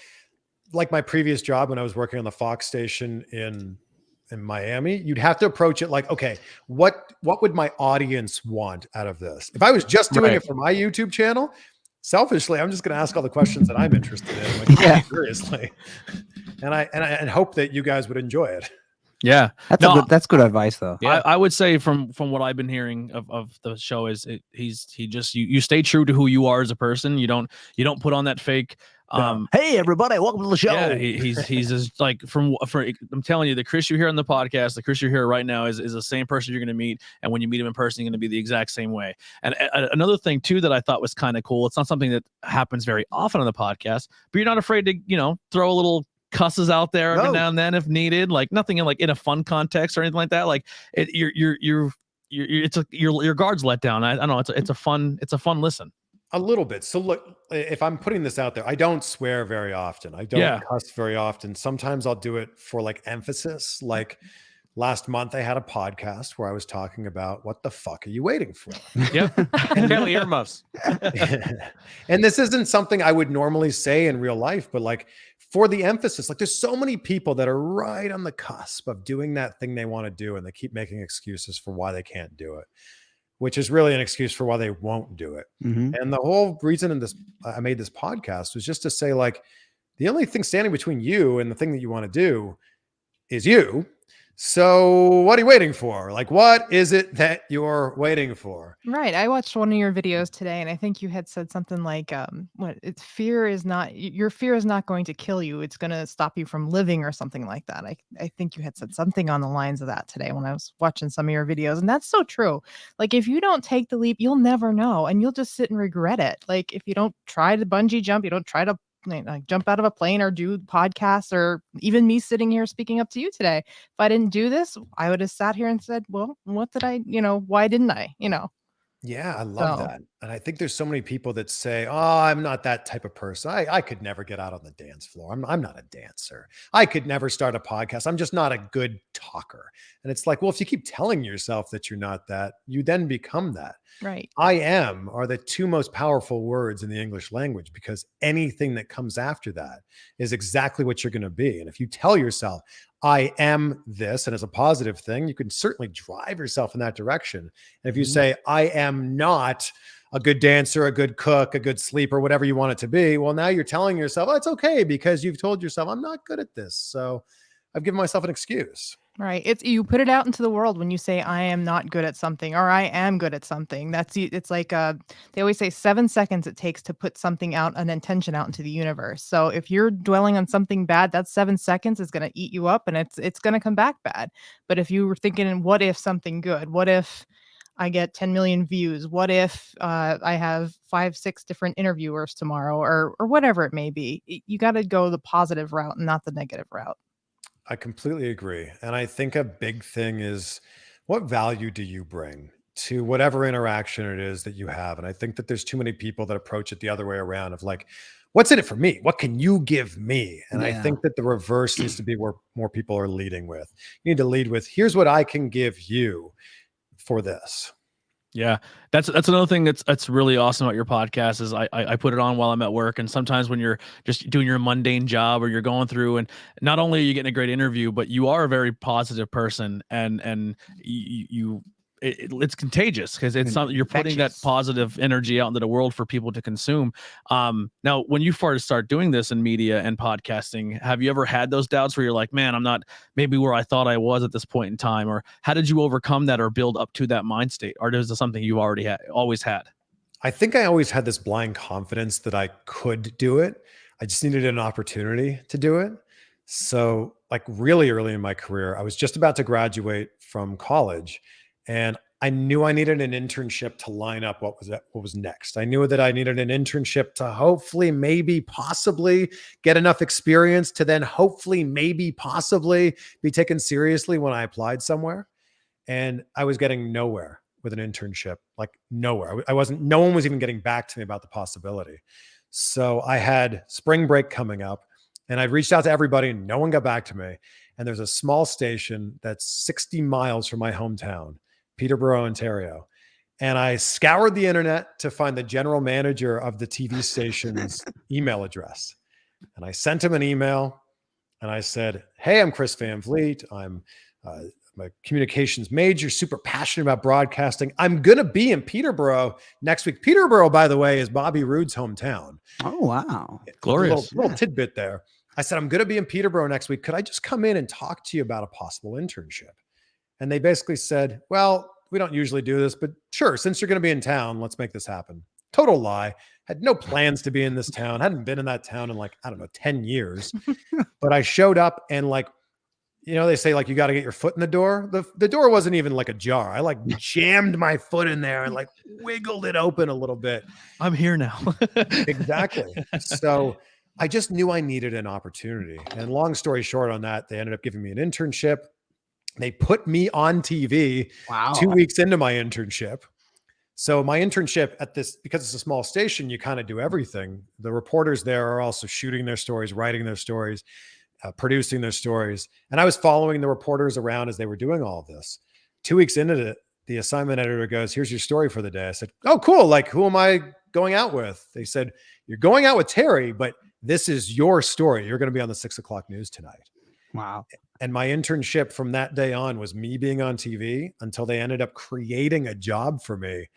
like my previous job when I was working on the Fox station in Miami, you'd have to approach it like, okay, what would my audience want out of this? If I was just doing it for my YouTube channel, selfishly, I'm just going to ask all the questions that I'm interested in, like, seriously, and hope that you guys would enjoy it. Yeah, That's good advice though. Yeah, I would say from what I've been hearing of the show is you stay true to who you are as a person. You don't put on that fake. Hey everybody, welcome to the show. Yeah, he's just like I'm telling you, the Chris you hear on the podcast, the Chris you hear right now is the same person you're going to meet, and when you meet him in person, you're going to be the exact same way. And another thing too that I thought was kind of cool. It's not something that happens very often on the podcast, but you're not afraid to throw a little cusses out there every now and then if needed, like nothing in a fun context or anything like that. Like your guards let down. I don't know. It's a fun listen. A little bit. So look, if I'm putting this out there, I don't swear very often. I don't cuss very often. Sometimes I'll do it for like emphasis. Like last month I had a podcast where I was talking about what the fuck are you waiting for? Yep. Apparently earmuffs. And this isn't something I would normally say in real life, but like for the emphasis, like there's so many people that are right on the cusp of doing that thing they want to do, and they keep making excuses for why they can't do it, which is really an excuse for why they won't do it. And the whole reason I made this podcast was just to say, like, the only thing standing between you and the thing that you want to do is you. So what are you waiting for? Like, what is it that you're waiting for? Right. I watched one of your videos today, and I think you had said something like, your fear is not going to kill you. It's going to stop you from living or something like that. I think you had said something on the lines of that today when I was watching some of your videos. And that's so true. Like, if you don't take the leap, you'll never know. And you'll just sit and regret it. Like, if you don't try to bungee jump, you don't try to like jump out of a plane or do podcasts, or even me sitting here speaking up to you today. If I didn't do this, I would have sat here and said, well, what did I, why didn't I, Yeah, I love that. And I think there's so many people that say, oh, I'm not that type of person. I could never get out on the dance floor. I'm not a dancer. I could never start a podcast. I'm just not a good talker. And it's like, well, if you keep telling yourself that you're not that, you then become that. Right. I am are the two most powerful words in the English language, because anything that comes after that is exactly what you're going to be. And if you tell yourself, I am this, and as a positive thing, you can certainly drive yourself in that direction. And if you say, I am not a good dancer, a good cook, a good sleeper, whatever you want it to be, well, now you're telling yourself, oh, it's okay, because you've told yourself, I'm not good at this. So I've given myself an excuse. Right. It's you put it out into the world when you say I am not good at something or I am good at something. It's like they always say 7 seconds it takes to put something out, an intention out into the universe. So if you're dwelling on something bad, that 7 seconds is going to eat you up, and it's going to come back bad. But if you were thinking, what if something good? What if I get 10 million views? What if I have 5-6 different interviewers tomorrow, or whatever it may be? You got to go the positive route and not the negative route. I completely agree. And I think a big thing is, what value do you bring to whatever interaction it is that you have? And I think that there's too many people that approach it the other way around of like, what's in it for me? What can you give me? And I think that the reverse needs to be where more people are leading with. You need to lead with, here's what I can give you for this. Yeah, that's another thing that's really awesome about your podcast is I put it on while I'm at work, and sometimes when you're just doing your mundane job or you're going through, and not only are you getting a great interview, but you are a very positive person, and it's contagious because it's something you're putting that Infectious. positive energy out into the world for people to consume. Now, when you first start doing this in media and podcasting, have you ever had those doubts where you're like, man, I'm not maybe where I thought I was at this point in time, or how did you overcome that or build up to that mind state, or is it something you always had? I think I always had this blind confidence that I could do it. I just needed an opportunity to do it. So, like really early in my career, I was just about to graduate from college, and I knew I needed an internship to line up what was next. I knew that I needed an internship to hopefully, maybe, possibly get enough experience to then hopefully, maybe, possibly be taken seriously when I applied somewhere. And I was getting nowhere with an internship, like nowhere. I wasn't, no one was even getting back to me about the possibility. So I had spring break coming up, and I reached out to everybody and no one got back to me. And there's a small station that's 60 miles from my hometown, Peterborough, Ontario. And I scoured the internet to find the general manager of the TV station's email address. And I sent him an email and I said, hey, I'm Chris Van Vliet. I'm a communications major, super passionate about broadcasting. I'm going to be in Peterborough next week. Peterborough, by the way, is Bobby Roode's hometown. Oh, wow. Glorious. Little tidbit there. I said, I'm going to be in Peterborough next week. Could I just come in and talk to you about a possible internship? And they basically said, well, we don't usually do this, but sure, since you're going to be in town, let's make this happen. Total lie. Had no plans to be in this town. Hadn't been in that town in like, I don't know, 10 years. But I showed up and like, you know, they say like, you got to get your foot in the door. The door wasn't even like ajar. I like jammed my foot in there and like wiggled it open a little bit. I'm here now. Exactly. So I just knew I needed an opportunity. And long story short on that, they ended up giving me an internship. They put me on TV Wow. 2 weeks into my internship. So my internship at this, because it's a small station, you kind of do everything. The reporters there are also shooting their stories, writing their stories, producing their stories. And I was following the reporters around as they were doing all of this. 2 weeks into it, the assignment editor goes, here's your story for the day. I said, oh, cool. Like, who am I going out with? They said, you're going out with Terry, but this is your story. You're going to be on the 6 o'clock news tonight. Wow. And my internship from that day on was me being on TV until they ended up creating a job for me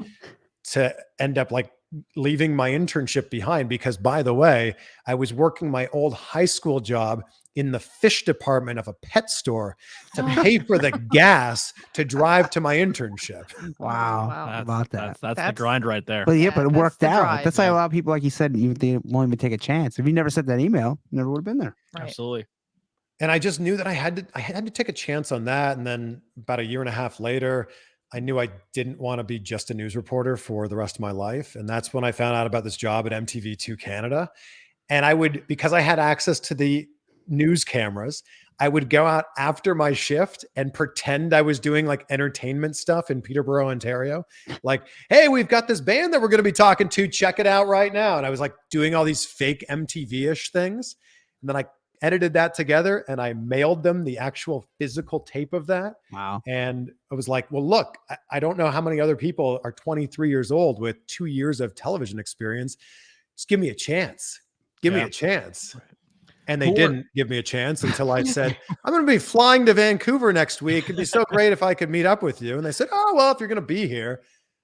to end up like leaving my internship behind. Because by the way, I was working my old high school job in the fish department of a pet store to pay for the gas to drive to my internship. Wow. Wow. How about that? That's the That's- grind right there. But yeah, Yeah, but it that's worked the out. drive. That's why a lot of people, like you said, they won't even take a chance. If you never sent that email, you never would have been there. Right. Absolutely. And I just knew that I had to take a chance on that. And then about a year and a half later, I knew I didn't want to be just a news reporter for the rest of my life. And that's when I found out about this job at MTV2 Canada. And I would, because I had access to the news cameras, I would go out after my shift and pretend I was doing like entertainment stuff in Peterborough, Ontario. Like, hey, we've got this band that we're going to be talking to. Check it out right now. And I was like doing all these fake MTV-ish things. And then I edited that together and I mailed them the actual physical tape of that. Wow. And I was like, well, look, I don't know how many other people are 23 years old with 2 years of television experience. Just give me a chance. Give me a chance. And they didn't give me a chance until I said, I'm going to be flying to Vancouver next week. It'd be so great if I could meet up with you. And they said, oh, well, if you're going to be here,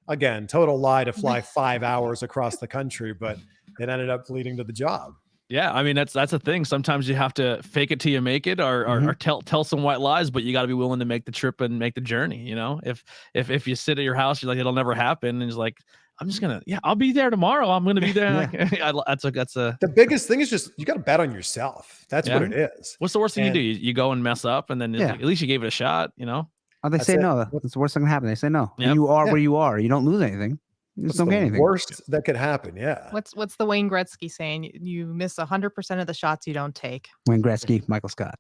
again, total lie to fly 5 hours across the country, but it ended up leading to the job. Yeah, I mean that's a thing. Sometimes you have to fake it till you make it, or tell some white lies, but you got to be willing to make the trip and make the journey. You know, if you sit at your house, you're like it'll never happen, and it's like I'm just gonna I'll be there tomorrow. I'm gonna be there. Yeah. Like, that's a. The biggest thing is just you got to bet on yourself. That's what it is. What's the worst thing And- you do? You go and mess up, and then at least you gave it a shot. You know. Oh, they That's say it. no. That's the worst thing that can happen. They say no. Yep. And you are Yeah. where you are. You don't lose anything. What's don't the get anything. worst that could happen? Yeah. What's the Wayne Gretzky saying? You miss 100% of the shots you don't take. Wayne Gretzky, Michael Scott.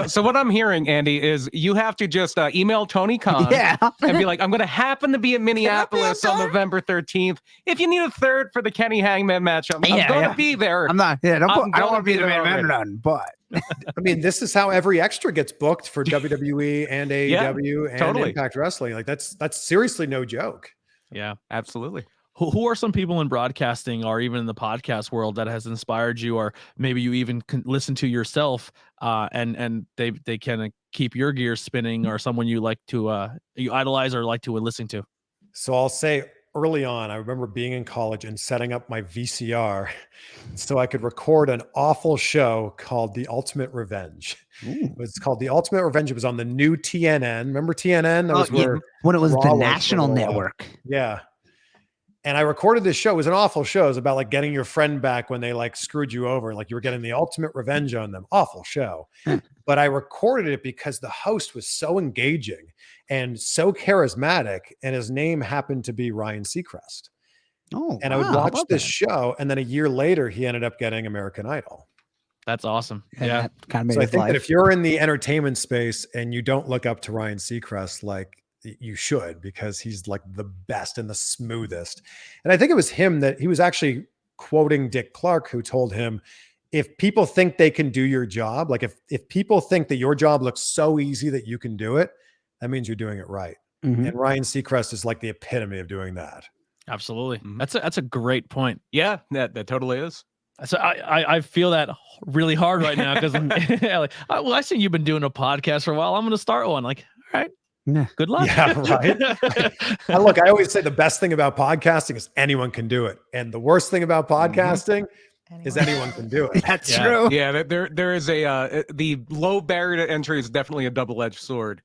So what I'm hearing, Andy, is you have to just email Tony Khan Yeah. and be like, I'm going to happen to be in Minneapolis on November 13th. If you need a third for the Kenny Hangman match, I'm going to be there. I'm not. Yeah. Don't I'm put, I don't gonna want to be be the there man already. or nothing, but I mean, this is how every extra gets booked for WWE and AEW and totally. Impact Wrestling. Like that's seriously no joke. Yeah. Absolutely. Who are some people in broadcasting or even in the podcast world that has inspired you, or maybe you even can listen to yourself, and they can keep your gears spinning, or someone you like to you idolize or like to listen to? So I'll say early on, I remember being in college and setting up my VCR so I could record an awful show called The Ultimate Revenge. It was called The Ultimate Revenge. It was on the new TNN. Remember TNN? That was where when it was Raw the was for a national little while. network. Yeah. And I recorded this show. It was an awful show. It was about like getting your friend back when they like screwed you over. Like you were getting the ultimate revenge on them. Awful show. But I recorded it because the host was so engaging and so charismatic. And his name happened to be Ryan Seacrest. Oh, And I would watch this show. And then a year later, he ended up getting American Idol. That's awesome. And Yeah. that kind of made So I his think that life. if you're in the entertainment space and you don't look up to Ryan Seacrest, like you should, because he's like the best and the smoothest. And I think it was him that he was actually quoting Dick Clark, who told him, if people think they can do your job, like if people think that your job looks so easy that you can do it, that means you're doing it right. Mhm. And Ryan Seacrest is like the epitome of doing that. Absolutely. Mhm. That's a great point. Yeah, that totally is. So I feel that really hard right now because like, well, I see you've been doing a podcast for a while. I'm going to start one. Like, all right, Yeah. good luck. Yeah, right. Look, I always say the best thing about podcasting is anyone can do it. And the worst thing about podcasting is anyone can do it. That's Yeah. true. Yeah, there is the low barrier to entry is definitely a double-edged sword.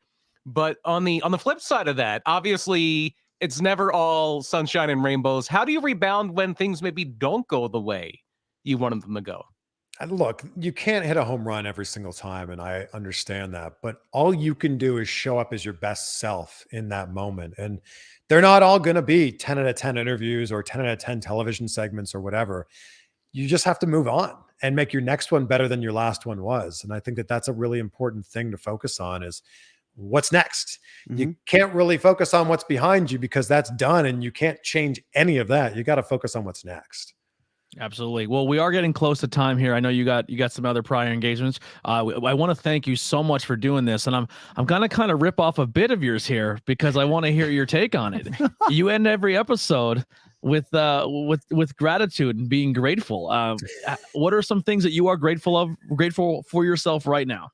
But on the flip side of that, obviously it's never all sunshine and rainbows. How do you rebound when things maybe don't go the way you wanted them to go? And look, you can't hit a home run every single time, and I understand that. But all you can do is show up as your best self in that moment. And they're not all going to be 10 out of 10 interviews or 10 out of 10 television segments or whatever. You just have to move on and make your next one better than your last one was. And I think that that's a really important thing to focus on is what's next. You can't really focus on what's behind you because that's done and you can't change any of that. You got to focus on what's next. Absolutely. Well, we are getting close to time here. I know you got some other prior engagements. I want to thank you so much for doing this, and I'm gonna kind of rip off a bit of yours here because I want to hear your take on it. You end every episode with gratitude and being grateful. What are some things that you are grateful for yourself right now?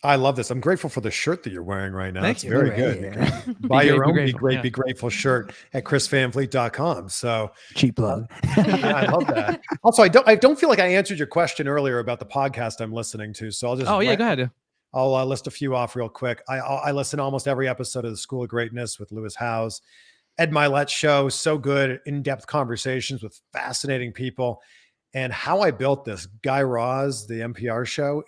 I love this. I'm grateful for the shirt that you're wearing right now. Thank It's you. very Hooray. good. Buy Be your great, own be Be grateful, Great, yeah. Be Grateful shirt at chrisvanvliet.com. So Cheap plug. yeah, I love that. Also, I don't feel like I answered your question earlier about the podcast I'm listening to. So I'll just Oh yeah, go ahead. I'll list a few off real quick. I listen to almost every episode of the School of Greatness with Lewis Howes. Ed Milet's show, so good, in-depth conversations with fascinating people. And How I Built This, Guy Raz, the NPR show,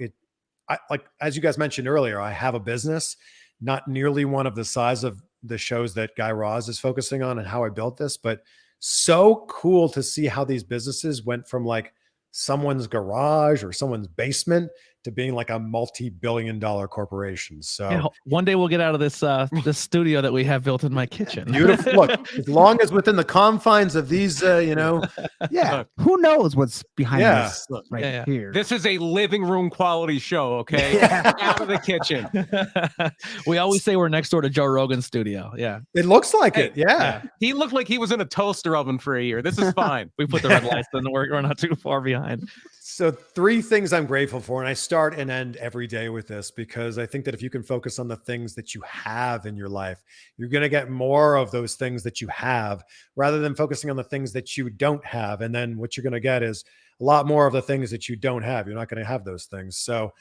like as you guys mentioned earlier, I have a business, not nearly one of the size of the shows that Guy Raz is focusing on and How I Built This, but so cool to see how these businesses went from like someone's garage or someone's basement to being like a multi-billion-dollar corporation. So Yeah, one day we'll get out of this this studio that we have built in my kitchen. beautiful. Look, as long as within the confines of these, Yeah. Who knows what's behind Yeah. this right Yeah. here? This is a living room quality show, okay? Yeah. Out of the kitchen. We always say we're next door to Joe Rogan's studio. Yeah, it looks like Hey, it. Yeah. He looked like he was in a toaster oven for a year. This is fine. we put the red lights in. We're not too far behind. So 3 things I'm grateful for, and I start and end every day with this because I think that if you can focus on the things that you have in your life, you're going to get more of those things that you have rather than focusing on the things that you don't have. And then what you're going to get is a lot more of the things that you don't have. You're not going to have those things. So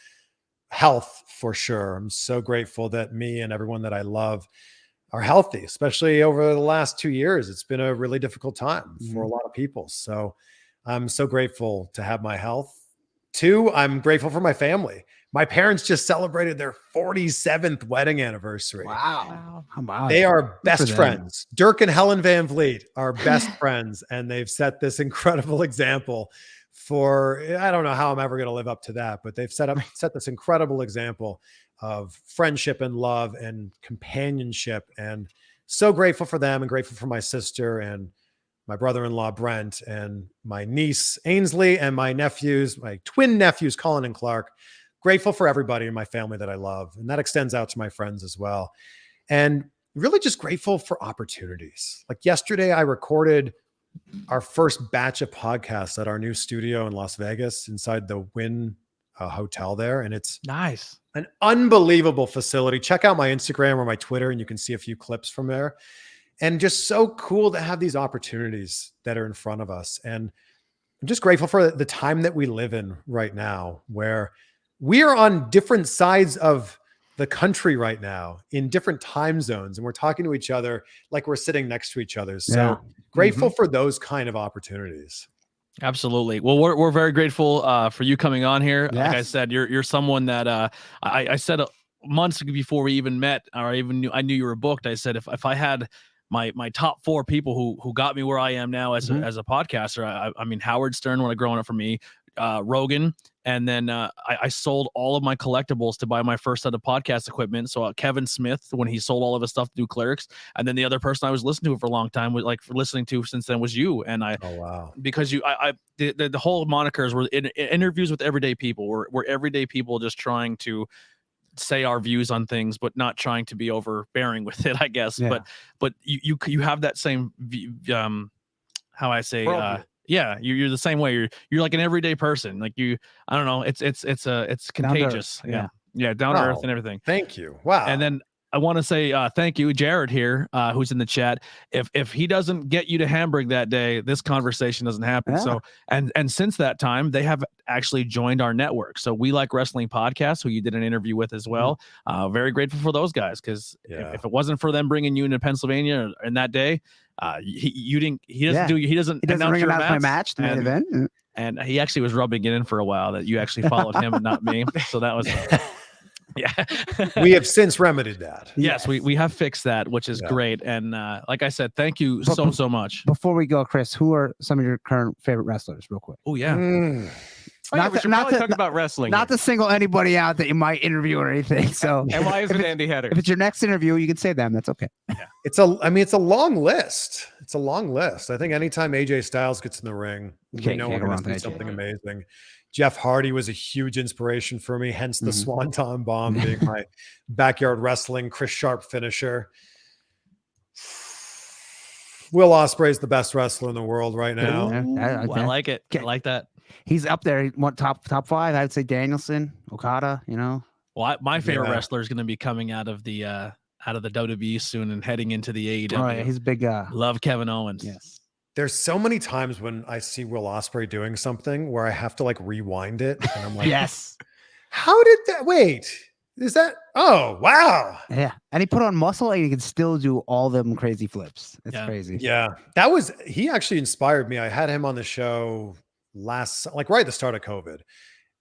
health for sure. I'm so grateful that me and everyone that I love are healthy, especially over the last 2 years. It's been a really difficult time for a lot of people. So I'm so grateful to have my health. 2, I'm grateful for my family. My parents just celebrated their 47th wedding anniversary. Wow. Wow. They are for best them. friends. Dirk and Helen Van Vliet are best friends, and they've set this incredible example for, I don't know how I'm ever going to live up to that, but they've set this incredible example of friendship and love and companionship. And so grateful for them, and grateful for my sister and my brother-in-law, Brent, and my niece, Ainsley, and my nephews, my twin nephews, Colin and Clark. Grateful for everybody in my family that I love. And that extends out to my friends as well. And really just grateful for opportunities. Like yesterday, I recorded our first batch of podcasts at our new studio in Las Vegas inside the Wynn Hotel there. And it's Nice. an unbelievable facility. Check out my Instagram or my Twitter, and you can see a few clips from there. And just so cool to have these opportunities that are in front of us. And I'm just grateful for the time that we live in right now, where we are on different sides of the country right now in different time zones, and we're talking to each other like we're sitting next to each other. So Yeah. grateful for those kind of opportunities. Absolutely. Well, we're very grateful for you coming on here. Like I Yes. said, you're someone that I said months before we even met, or I knew you were booked. I said if I had my top 4 people who got me where I am now as Mhm. as a podcaster, I mean Howard Stern when I growing up for me, Rogan, and then I sold all of my collectibles to buy my first set of podcast equipment. So Kevin Smith, when he sold all of his stuff to do Clerics, and then the other person I was listening to for a long time, was like for listening to since then, was you. And Oh, wow. because the whole monikers were in interviews with everyday people. We're everyday people just trying to say our views on things, but not trying to be overbearing with it, I guess. Yeah. But you have that same how I say Worldview. yeah, you're the same way. You're like an everyday person. Like I don't know. It's Down to earth, contagious. yeah. Yeah, down to earth Oh, and everything. Thank you. Wow. And then I want to say thank you, Jared here, who's in the chat. If he doesn't get you to Hamburg that day, this conversation doesn't happen. Yeah. So and since that time, they have actually joined our network. So We Like Wrestling Podcast, who you did an interview with as well. Very grateful for those guys, because Yeah. if it wasn't for them bringing you into Pennsylvania in that day, he doesn't Yeah. he doesn't He doesn't announce ring your announce my match, match, the main and- event. and he actually was rubbing it in for a while that you actually followed him and not me. So that was yeah. we have since remedied that. Yes, we have fixed that, which is Yeah. great. And like I said, thank you But- so much. Before we go, Chris, who are some of your current favorite wrestlers, real quick? Oh yeah. Mm. Oh, yeah, Not we to- should not probably to- talk about wrestling. Not to single anybody out that you might interview or anything. So And why is it Andy Header? if it's your next interview, you can say them. That's okay. It's a long list. It's a long list. I think anytime AJ Styles gets in the ring, we Can't know go we're wrong going to with see AJ. something amazing. Jeff Hardy was a huge inspiration for me, hence the Mhm. Swanton Bomb being my backyard wrestling Chris Sharp finisher. Will Ospreay is the best wrestler in the world right now. Yeah, Ooh, I like it. I like that. He's up there. He went top 5. I'd say Danielson, Okada. You know, Well, my favorite Yeah. wrestler is going to be coming out of the WWE soon and heading into the AEW. oh yeah, he's a big. Love Kevin Owens. Yes. There's so many times when I see Will Ospreay doing something where I have to like rewind it, and I'm like, Yes. how did that? Wait, is that? Oh, wow. Yeah, and he put on muscle, and he can still do all them crazy flips. It's Yeah. crazy. Yeah, he actually inspired me. I had him on the show right at the start of COVID,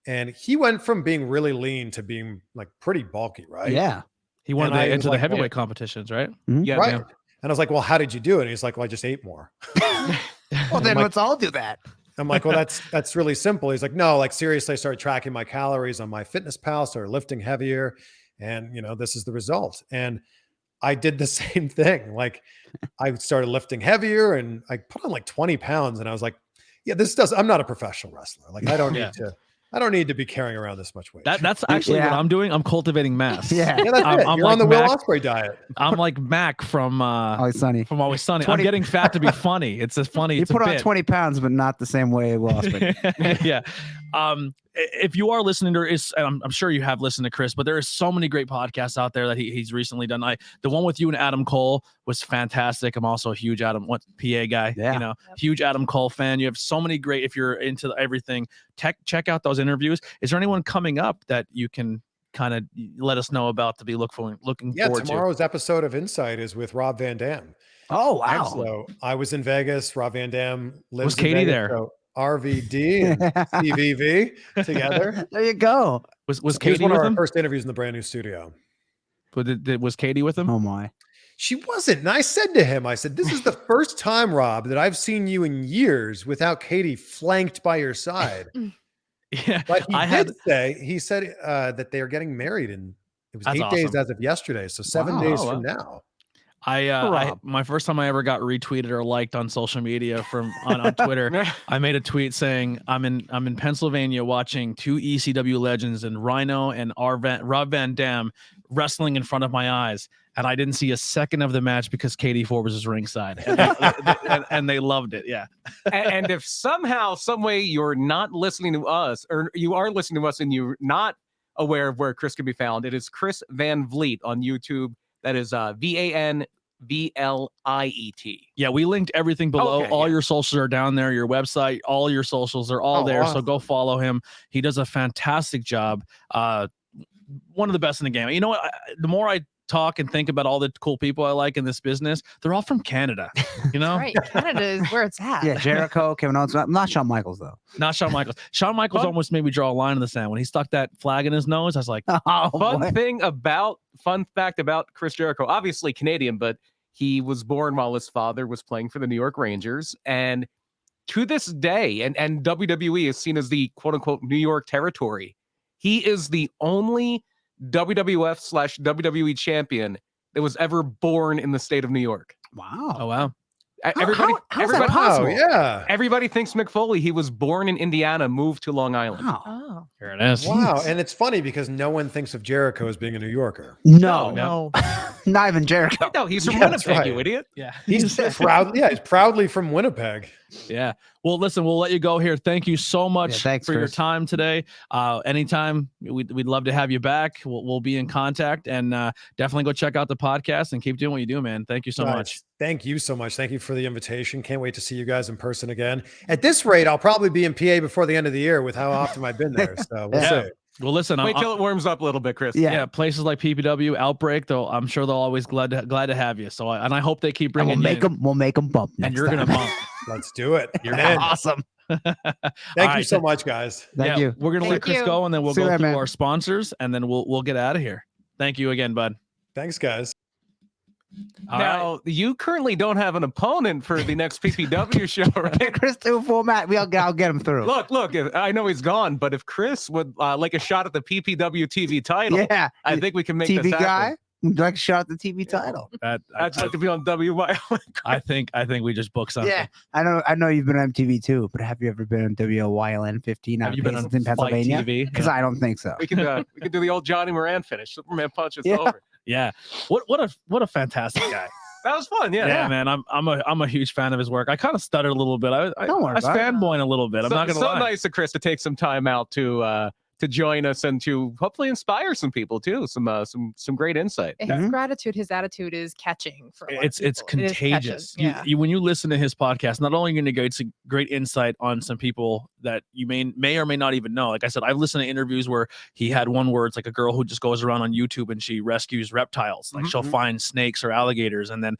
and he went from being really lean to being like pretty bulky, right? Yeah. He wanted And I to was enter the like, heavyweight well- competitions, right? Yeah, right. yeah. And I was like, well, how did you do it? And he's like, well, I just ate more. Well, then like- let's all do that. I'm like, well, that's really simple. He's like, no, like seriously, I started tracking my calories on my fitness pal, started lifting heavier, and this is the result. And I did the same thing. Like I started lifting heavier and I put on like 20 pounds, and I was like, yeah, I'm not a professional wrestler. Like I don't need to be carrying around this much weight. That's actually what Yeah. I'm doing. I'm cultivating mass. Yeah. yeah, that's I'm- it. I'm You're on like the Will Mac- Ospreay diet. I'm like Mac from Always Sunny. from Always Sunny. 20 I'm getting fat to be funny. It's a funny. You It's put a on bit. 20 pounds, but not the same way Will Ospreay. Yeah. If you are listening to I'm sure you have listened to Chris, but there are so many great podcasts out there that he's recently done. The one with you and Adam Cole was fantastic. I'm also a huge PA guy. Yeah. Huge Adam Cole fan. You have so many great. If you're into everything, check out those interviews. Is there anyone coming up that you can kind of let us know about to be looking Yeah, forward tomorrow's episode of Insight is with Rob Van Dam. Oh, wow. So I was in Vegas. Rob Van Dam lives Was in Katie Vegas, there? so RVD and CVV together. There you go. Was It was Katie one of with our him? first interviews in the brand new studio. But was Katie with him? Oh my. She wasn't. And I said to him, I said, this is the first time, Rob, that I've seen you in years without Katie flanked by your side. Yeah, But he I did had. say, he said that they are getting married and it was That's 8 days awesome. as of yesterday. So 7 Wow. days Oh, from wow. now. Rob. My first time I ever got retweeted or liked on social media from on Twitter, I made a tweet saying I'm in Pennsylvania watching two ECW legends and Rhino and Rob Van Dam wrestling in front of my eyes, and I didn't see a second of the match because Katie Forbes was ringside, and they loved it. Yeah, And if somehow, some way you're not listening to us, or you are listening to us and you're not aware of where Chris can be found, it is Chris Van Vliet on YouTube. That is VanVliet. yeah. We linked everything below. Okay, All yeah. your socials are down there. Your website, all your socials are all Oh, there. So awesome. go follow him. He does a fantastic job. One of the best in the game. You know what? The more I talk and think about all the cool people I like in this business, they're all from Canada. You know, Right. Canada is where it's at. Yeah, Jericho, Kevin Owens. Not Shawn Michaels though. not Shawn Michaels. Shawn Michaels Fun- almost made me draw a line in the sand when he stuck that flag in his nose. I was like, Oh, Fun fact about Chris Jericho, obviously Canadian, but he was born while his father was playing for the New York Rangers. And to this day, and WWE is seen as the quote unquote New York territory. He is the only WWF/WWE champion that was ever born in the state of New York. wow. oh wow. Everybody, how's that everybody, possible? Oh, yeah. everybody thinks Mick Foley. He was born in Indiana, moved to Long Island. Wow. Oh. Here it is. Wow. And it's funny because no one thinks of Jericho as being a New Yorker. No, No. not even Jericho. No, he's from Yeah, that's Winnipeg, right. you idiot. Yeah. He's proudly from Winnipeg. Yeah. Well, listen, we'll let you go here. Thank you so much Yeah, thanks, for your Chris. time today. Anytime we'd love to have you back. We'll be in contact, and definitely go check out the podcast and keep doing what you do, man. Thank you so Guys, much. Thank you so much. Thank you for the invitation. Can't wait to see you guys in person again. At this rate, I'll probably be in PA before the end of the year with how often I've been there. So we'll Yeah. see. Well, listen, Wait till it warms up a little bit, Chris. Yeah. yeah, places like PPW, Outbreak, though, I'm sure they'll always glad to have you. So, I hope they keep And bringing you in, we'll make them bump. and next you're gonna time. bump. Let's do it. You're I'm in. awesome. Thank you so much, guys. Thank you. We're gonna let Thank Chris you. go, and then we'll See you go later, through man. our sponsors, and then we'll get out of here. Thank you again, bud. Thanks, guys. All right. Now, you currently don't have an opponent for the next PPW show, right? Chris, do a format. I'll get him through. Look, I know he's gone, but if Chris would like a shot at the PPW TV title, Yeah. I think we can make TV this happen. guy. Would you like a shot at the TV title? I'd like to be on WY. I think we just booked something. Yeah. I know you've been on MTV too, but have you ever been on WLYLN 15 out Have of you been on Paisley, Fight Pennsylvania? TV? Because Yeah. I don't think so. we can do the old Johnny Moran finish. Superman punch. It's Yeah. over. Yeah. What a fantastic guy. That was fun. Yeah, Yeah. man. I'm a huge fan of his work. I kind of stuttered a little bit. I Don't worry was about it. fanboying a little bit. I'm not gonna so lie. nice of Chris to take some time out to join us and to hopefully inspire some people too. Some great insight. His Mhm. gratitude, his attitude is catching for a lot of It's people. It is catching. contagious. Yeah. When you listen to his podcast, not only are you going to get some great insight on some people that you may or may not even know. Like I said, I've listened to interviews where he had one where it's like a girl who just goes around on YouTube and she rescues reptiles. Like she'll Mhm. find snakes or alligators, and then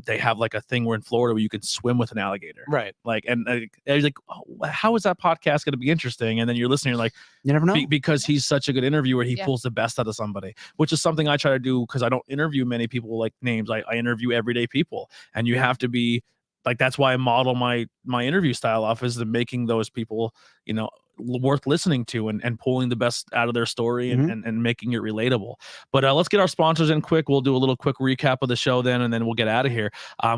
they have like a thing where in Florida where you can swim with an alligator. Right. Like, and I was like, oh, how is that podcast going to be interesting? And then you're listening, you're like, You never know. because he's such a good interviewer, he Yeah. pulls the best out of somebody, which is something I try to do because I don't interview many people like names. I interview everyday people, and you have to be like, that's why I model my interview style off is the making those people, worth listening to and pulling the best out of their story and making it relatable. But let's get our sponsors in quick. We'll do a little quick recap of the show then, and then we'll get out of here.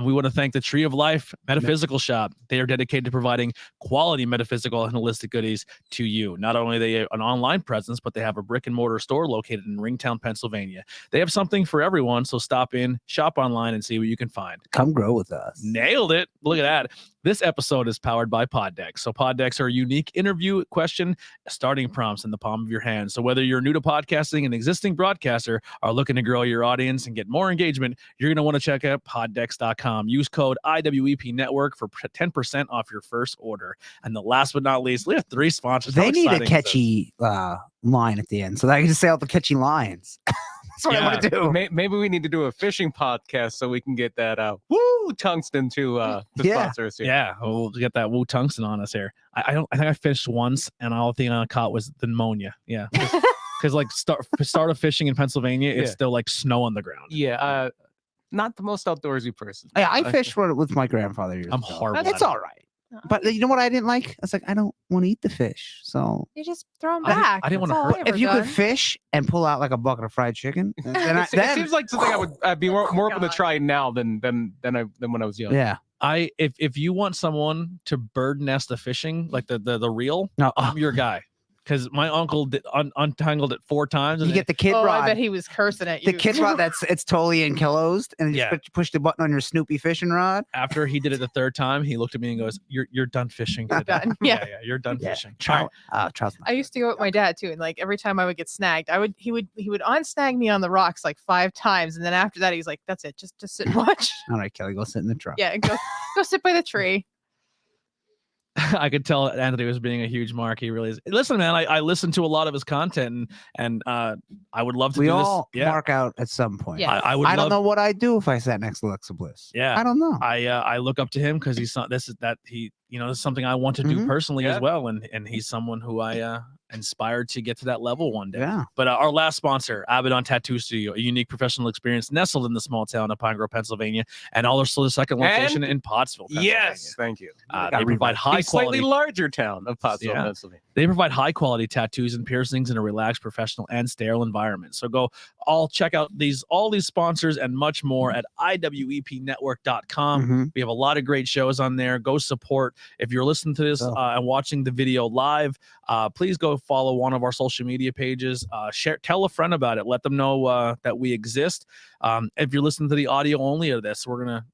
We want to thank the Tree of Life Metaphysical Shop. They are dedicated to providing quality metaphysical and holistic goodies to you. Not only are they an online presence, but they have a brick and mortar store located in Ringtown, Pennsylvania. They have something for everyone, so stop in, shop online, and see what you can find. Come grow with us. Nailed it. Look at that. This episode is powered by Pod Decks. So Pod Decks are a unique interview question starting prompts in the palm of your hand. So whether you're new to podcasting, an existing broadcaster, are looking to grow your audience and get more engagement, you're going to want to check out poddecks.com. Use code IWEP Network for 10% off your first order. And the last but not least, we have 3 sponsors. How They need a exciting is this? catchy line at the end so that I can just say all the catchy lines. That's what I want to do. Maybe we need to do a fishing podcast so we can get that woo tungsten to the Yeah. sponsors here. Yeah, we'll get that woo tungsten on us here. I think I fished once, and all thing I caught was the pneumonia. Yeah, because like start of fishing in Pennsylvania, it's Yeah. still like snow on the ground. Yeah, not the most outdoorsy person. I fished with my grandfather years I'm ago. horrible It's at it. all right. But you know what I didn't like? I was like, I don't want to eat the fish. So You just throw them I didn't- back. I didn't That's wanna all hurt- I ever if you could done. fish and pull out like a bucket of fried chicken, then, It seems like something I'd be more open to God. try now than when I was young. yeah. If you want someone to bird nest the fishing, like the reel, No, I'm your guy. Because my uncle untangled it 4 times. you And get the kid Oh, rod. I bet he was cursing at you. The kid rod it's totally enclosed, and you Yeah. just push the button on your Snoopy fishing rod. after he did it the 3rd time, he looked at me and goes, "You're done fishing today." Done. Yeah, Yeah. you're done Yeah. fishing. Charles, Charles. I used to go with my dad too, and like every time I would get snagged, he would unsnag me on the rocks like 5 times, and then after that he's like, "That's it, just sit and watch." All right, Kelly, go sit in the truck. Yeah, go sit by the tree. I could tell Anthony was being a huge mark. He really is. Listen, man, I listen to a lot of his content, and I would love to We do all this. Yeah, mark out at some point. Yeah. I would. I don't love, know what I'd do if I sat next to Alexa Bliss. Yeah. I don't know. I look up to him because he's not. This is something I want to do Mhm. personally Yeah. as well, and he's someone who I inspired to get to that level one day. Yeah. But our last sponsor, Abaddon Tattoo Studio, a unique professional experience nestled in the small town of Pine Grove, Pennsylvania, and also the second location in Pottsville, Pennsylvania. Yes, thank you. They provide high The slightly quality. larger town of Pottsville, Yeah. Pennsylvania. They provide high quality tattoos and piercings in a relaxed, professional, and sterile environment. So go check out all these sponsors and much more at iwepnetwork.com. Mhm. We have a lot of great shows on there. Go support. If you're listening to this and watching the video live, please go follow one of our social media pages. Tell a friend about it. Let them know that we exist. If you're listening to the audio only of this,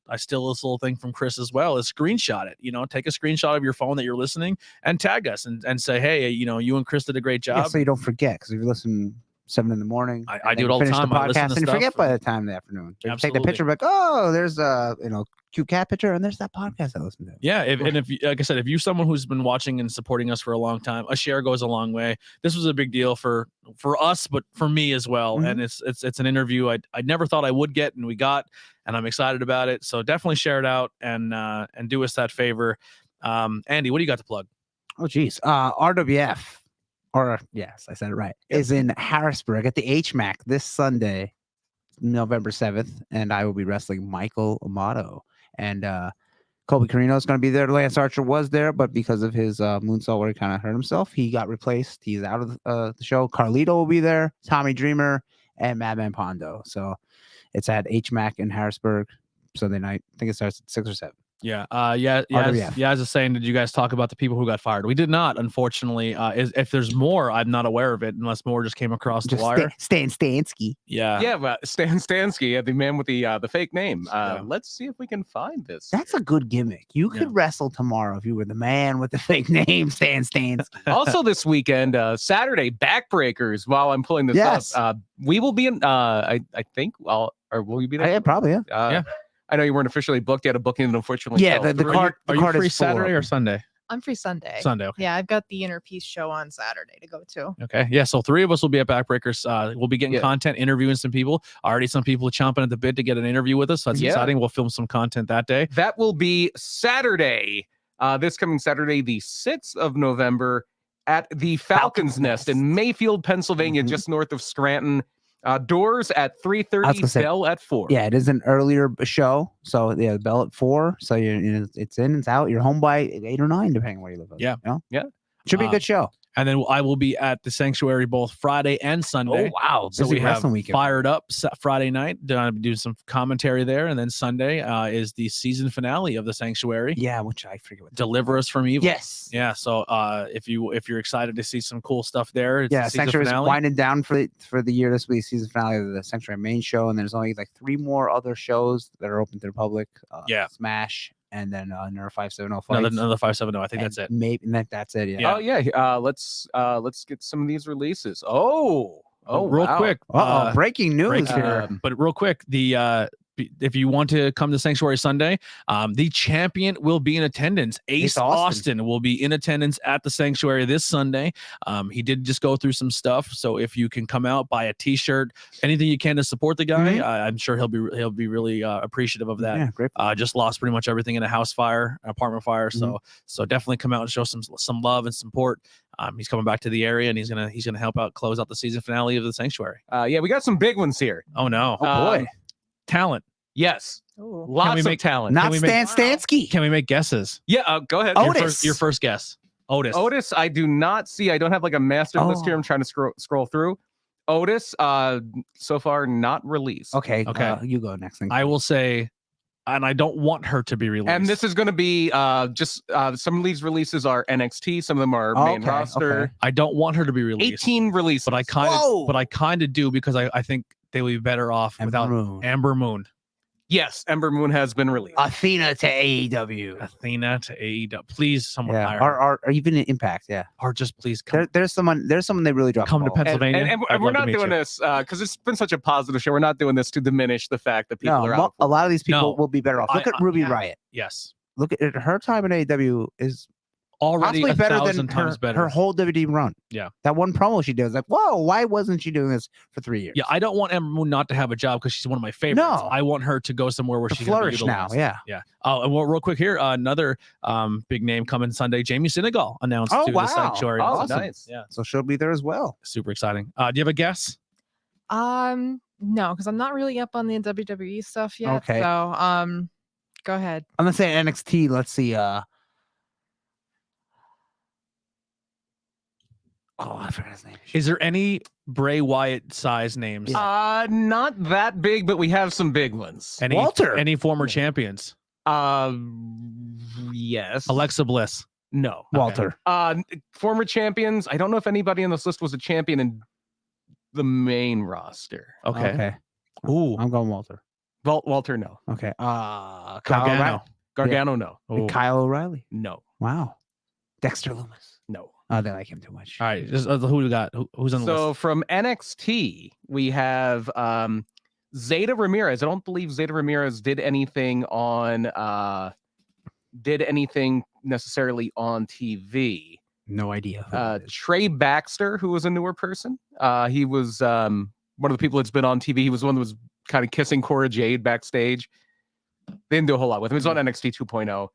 I steal this little thing from Chris as well, is screenshot it. Take a screenshot of your phone that you're listening and tag us and say, hey, you and Chris did a great Yeah, job. so you don't forget, because if you listen 7 in the morning, I and do then it you all the finish time. I listen podcast, to and you stuff forget by the time in the afternoon. You take the Absolutely. picture, like, oh, there's a cute cat picture, and there's that podcast I listened to. Yeah, if like I said, if you're someone who's been watching and supporting us for a long time, a share goes a long way. This was a big deal for us, but for me as well. Mhm. And it's an interview I never thought I would get, and we got, and I'm excited about it. So definitely share it out and do us that favor. Andy, what do you got to plug? Oh, geez. RWF, or yes, I said it right, is in Harrisburg at the HMAC this Sunday, November 7th, and I will be wrestling Michael Amato. And Colby Carino is going to be there. Lance Archer was there, but because of his moonsault where he kind of hurt himself, he got replaced. He's out of the show. Carlito will be there, Tommy Dreamer, and Madman Pondo. So it's at HMAC in Harrisburg Sunday night. I think it starts at 6 or 7. Yeah. RWF. As a saying, did you guys talk about the people who got fired? We did not, unfortunately. If there's more, I'm not aware of it unless more just came across the Just wire. Stan Stansky. Yeah. Yeah, but Stan Stansky, the man with the fake name. Yeah. Let's see if we can find this. That's a good gimmick. You could Yeah. wrestle tomorrow if you were the man with the fake name, Stan Stansky. Also this weekend, Saturday, Backbreakers. While I'm pulling this Yes. up, we will be in. I think. Or will you be there? Yeah, probably. Yeah. Yeah. I know you weren't officially booked yet. A booking that unfortunately. Yeah, fell the through. card. Are the you card free is full Saturday up. or Sunday? I'm free Sunday. Sunday. Okay. Yeah, I've got the Inner Peace show on Saturday to go to. Okay. Yeah. So 3 of us will be at Backbreakers. We'll be getting Yeah. content, interviewing some people. Already some people are chomping at the bit to get an interview with us. So that's Yeah. exciting. We'll film some content that day. That will be Saturday. This coming Saturday, the 6th of November, at the Falcon's Nest in Mayfield, Pennsylvania, Mhm. just north of Scranton. Doors at I was 3:30, gonna say, bell at 4. Yeah, it is an earlier show, so yeah, the bell at 4. So it's in, it's out. You're home by 8 or 9, depending where you live. Yeah. Yeah. Should be a good show. And then I will be at the Sanctuary both Friday and Sunday. wow, So busy we have wrestling weekend. Fired Up Friday night, do some commentary there, and then Sunday is the season finale of the Sanctuary. Yeah, which I forget what. Deliver Us from Evil. Yes. Yeah. So if you're excited to see some cool stuff there, it's Yeah, the season Sanctuary is finale. winding down for the year. This will be the season finale of the Sanctuary main show, and there's only like 3 more other shows that are open to the public. Yeah. Smash, and then another 570 fights. Another 570. I think and that's it. Maybe that's it. Yeah. Yeah. Oh yeah. Let's get some of these releases. Oh, Real wow. quick. Breaking news break- here. but real quick, the if you want to come to Sanctuary Sunday, the champion will be in attendance. Ace Austin will be in attendance at the Sanctuary this Sunday. He did just go through some stuff, so if you can come out, buy a T-shirt, anything you can to support the guy, I'm sure he'll be really appreciative of that. Yeah, great. Just lost pretty much everything in a house fire, an apartment fire, so definitely come out and show some love and support. He's coming back to the area, and he's gonna help out close out the season finale of the Sanctuary. Yeah, we got some big ones here. Oh no! Oh boy. Talent. Yes, Ooh. lots of talent. Not we make- Stan Stansky. Can we make guesses? Yeah, go ahead. Otis. Your first guess. Otis. Otis, I do not see. I don't have like a master list here. I'm trying to scroll through. Otis, so far not released. Okay. Okay. You go next. Thing. I will say, and I don't want her to be released. And this is going to be just some of these releases are NXT. Some of them are main roster. Okay. I don't want her to be released. 18 releases. But I kind of do because I think they would be better off without Amber Moon. Yes, Ember Moon has been released. Athena to AEW. Athena to AEW. Please, someone hire Yeah. her. Or even in Impact. Yeah. Or just please come. There's someone they really dropped. Come to the ball. Pennsylvania. And I'd we're love to not meet doing you. this because it's been such a positive show. We're not doing this to diminish the fact that people are out. A lot of these people No. will be better off. Look at Ruby Riott. Yes. Look at her time in AEW is Already possibly a better thousand than times better. her whole WWE run. Yeah. That one promo she did was like, whoa, why wasn't she doing this for 3 years? Yeah, I don't want Ember Moon not to have a job because she's one of my favorites. No. I want her to go somewhere where To she's gonna be flourish now. utilized. Yeah. Yeah. Oh, and real quick here, another big name coming Sunday. Jamie Senegal announced Oh, to wow. the Sanctuary. Oh, Awesome. nice. Yeah, So she'll be there as well. super exciting. Do you have a guess? No, because I'm not really up on the WWE stuff yet. Okay. So go ahead. I'm gonna say NXT. Let's see. Oh, I forgot his name. Is there any Bray Wyatt size names? Not that big, but we have some big ones. Any, Walter. Any former champions? Yes. Alexa Bliss. No. Walter. Former champions. I don't know if anybody on this list was a champion in the main roster. Okay. Ooh. I'm going Walter. Walter, no. Okay. Kyle Gargano. Gargano, no. Ooh. Kyle O'Reilly. No. Wow. Dexter Loomis. No. Oh, they like him too much. All right. Just, who we got? Who's on the So list? from NXT, we have Zeta Ramirez. I don't believe Zeta Ramirez did anything necessarily on TV. No idea. Who that is. Trey Baxter, who was a newer person. He was one of the people that's been on TV. He was one that was kind of kissing Cora Jade backstage. They didn't do a whole lot with him. He was on NXT 2.0.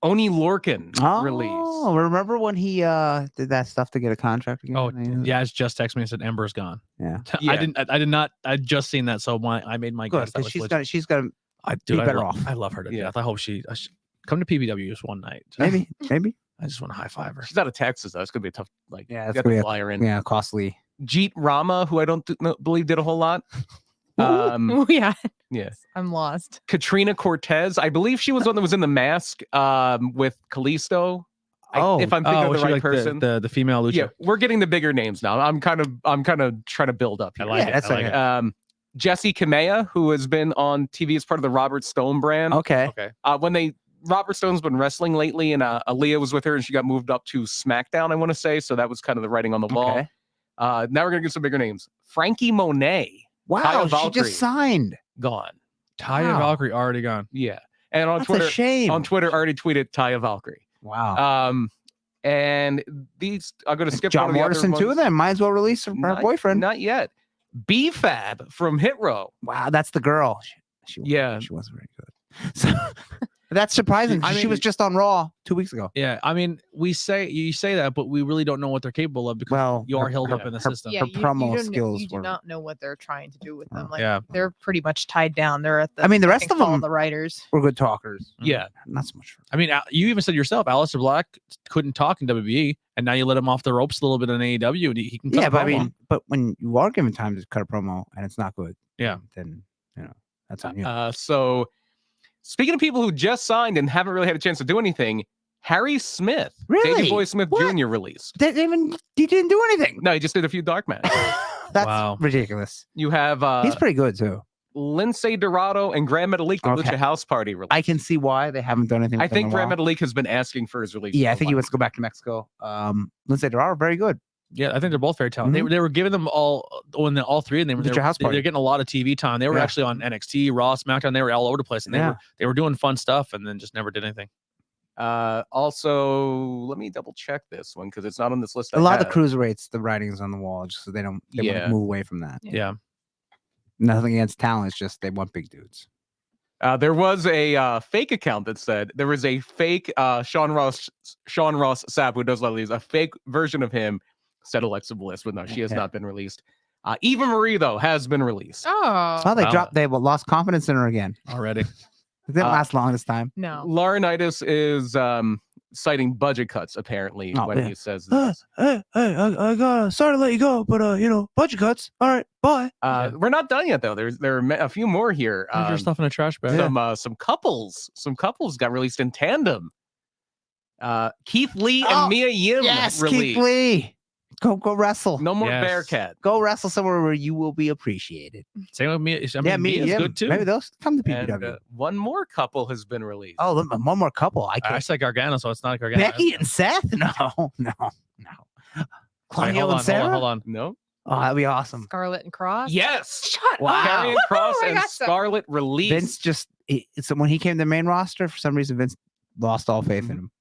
Oni Lorcan released. Oh, remember when he did that stuff to get a contract again? Oh, yeah. It's just texted me and said Ember's gone. Yeah. Yeah. I did not. I just seen that, so I made my Good, guess. That because was she's got I be better off. I love her to Yeah. death. I hope she come to PBW just one night. maybe. I just want to high five her. She's out of Texas, though. It's going to be a tough, Yeah, you it's got gonna to be fly her in. Yeah, costly. Jeet Rama, who I don't believe did a whole lot. Yeah. Yeah. I'm lost. Katrina Cortez. I believe she was one that was in the mask with Kalisto. If I'm thinking of the she right like person. the female lucha. Yeah, we're getting the bigger names now. I'm kind of trying to build up I here. like Yeah, it. that's I like okay. it. Jesse Kamea, who has been on TV as part of the Robert Stone brand. Okay. Okay. Robert Stone's been wrestling lately, and Aaliyah was with her, and she got moved up to SmackDown, I want to say. So that was kind of the writing on the wall. Okay. Now we're gonna get some bigger names. Frankie Monet, Wow, Kyle she Valkyrie. just signed. gone. Taya Wow. Valkyrie already gone. Yeah, and on That's Twitter, a shame. already tweeted Taya Valkyrie. Wow. And these I'm gonna skip John one of the Morrison other too. ones. Then might as well release her boyfriend. Not yet. B-Fab from Hit Row. Wow, that's the girl. She wasn't very good. So that's surprising. I She was mean- just on Raw 2 weeks ago. Yeah, I mean, you say that, but we really don't know what they're capable of because Well, you are her- held her- up in the her- system. Yeah, her you promo don't know- skills You do were- not know what they're trying to do with them. Oh. Like Yeah. they're pretty much tied down. They're at the. I mean, the beck rest and of call them- the writers. We're good talkers. Yeah. Not so much. I mean, you even said yourself, Aleister Black couldn't talk in WWE, and now you let him off the ropes a little bit in AEW. And he can cut Yeah, a but I promo. mean, but when you are given time to cut a promo and it's not good, Yeah. then that's on you. So speaking of people who just signed and haven't really had a chance to do anything, Harry Smith, Really? Davey Boy Smith What? Jr. released. He didn't do anything. No, he just did a few dark matches. That's Wow. ridiculous. You have He's pretty good too. Lindsay Dorado and Grand Metalik, the Okay. Lucha House Party release. I can see why they haven't done anything. I with him think in a Grand while. Metalik has been asking for his release. Yeah, for I a think he while. wants to go back to Mexico. Lindsay Dorado, very good. Yeah, I think they're both very talented. They were giving them all three of them. Did your house They're party. getting a lot of TV time. They were Yeah. actually on NXT, Raw, SmackDown. They were all over the place, and they were doing fun stuff, and then just never did anything. Also, let me double check this one because it's not on this list. A lot of the cruiserweights, the writing's on the wall, just so they want to move away from that. Yeah. Nothing against talent. It's just they want big dudes. There was a fake account that said there was a fake Sean Ross Sapp who does a lot of these. A fake version of him said Alexa Bliss, but no, she has not been released. Eva Marie though has been released. Oh, They lost confidence in her again. Already. It didn't last long this time. no. Laurinaitis is citing budget cuts apparently when he says this. Hey, I got sorry to let you go, but budget cuts. All right, bye. We're not done yet though. There are a few more here. Leave your stuff in a trash bag. Some couples got released in tandem. Keith Lee and Mia Yim released. Keith Lee. Go wrestle. No more Bearcat. Go wrestle somewhere where you will be appreciated. Same with Mia. Mia's good too. Maybe those come to And, PPW. one more couple has been released. Oh, look, one more couple. I I can't. said Gargano, so it's not Gargano. Becky and Seth? No. Wait, Claudio hold and on, Sarah? No. Oh, that'd be awesome. Scarlet and Cross. Yes. Shut Wow. up. Karrion Kross I and got some. Scarlett released. Vince just so when he came to the main roster, for some reason Vince lost all faith in him.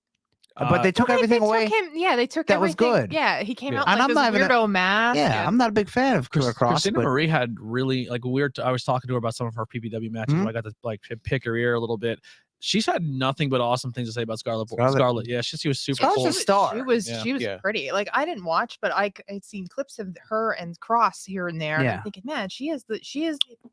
But they took Right, everything they away. Took him, yeah, they took That was everything. good. Yeah, he came out And like I'm this not even weirdo mask. Yeah, I'm not a big fan of Killer Cross. Christina But Marie had really weird. I was talking to her about some of her PPW matches. Mhm. Where I got to pick her ear a little bit. She's had nothing but awesome things to say about Scarlett. Yeah, she was super Scarlett's cool. a star. She was pretty. Like I didn't watch, but I'd seen clips of her and Cross here and there. And Yeah. I'm thinking, man, she has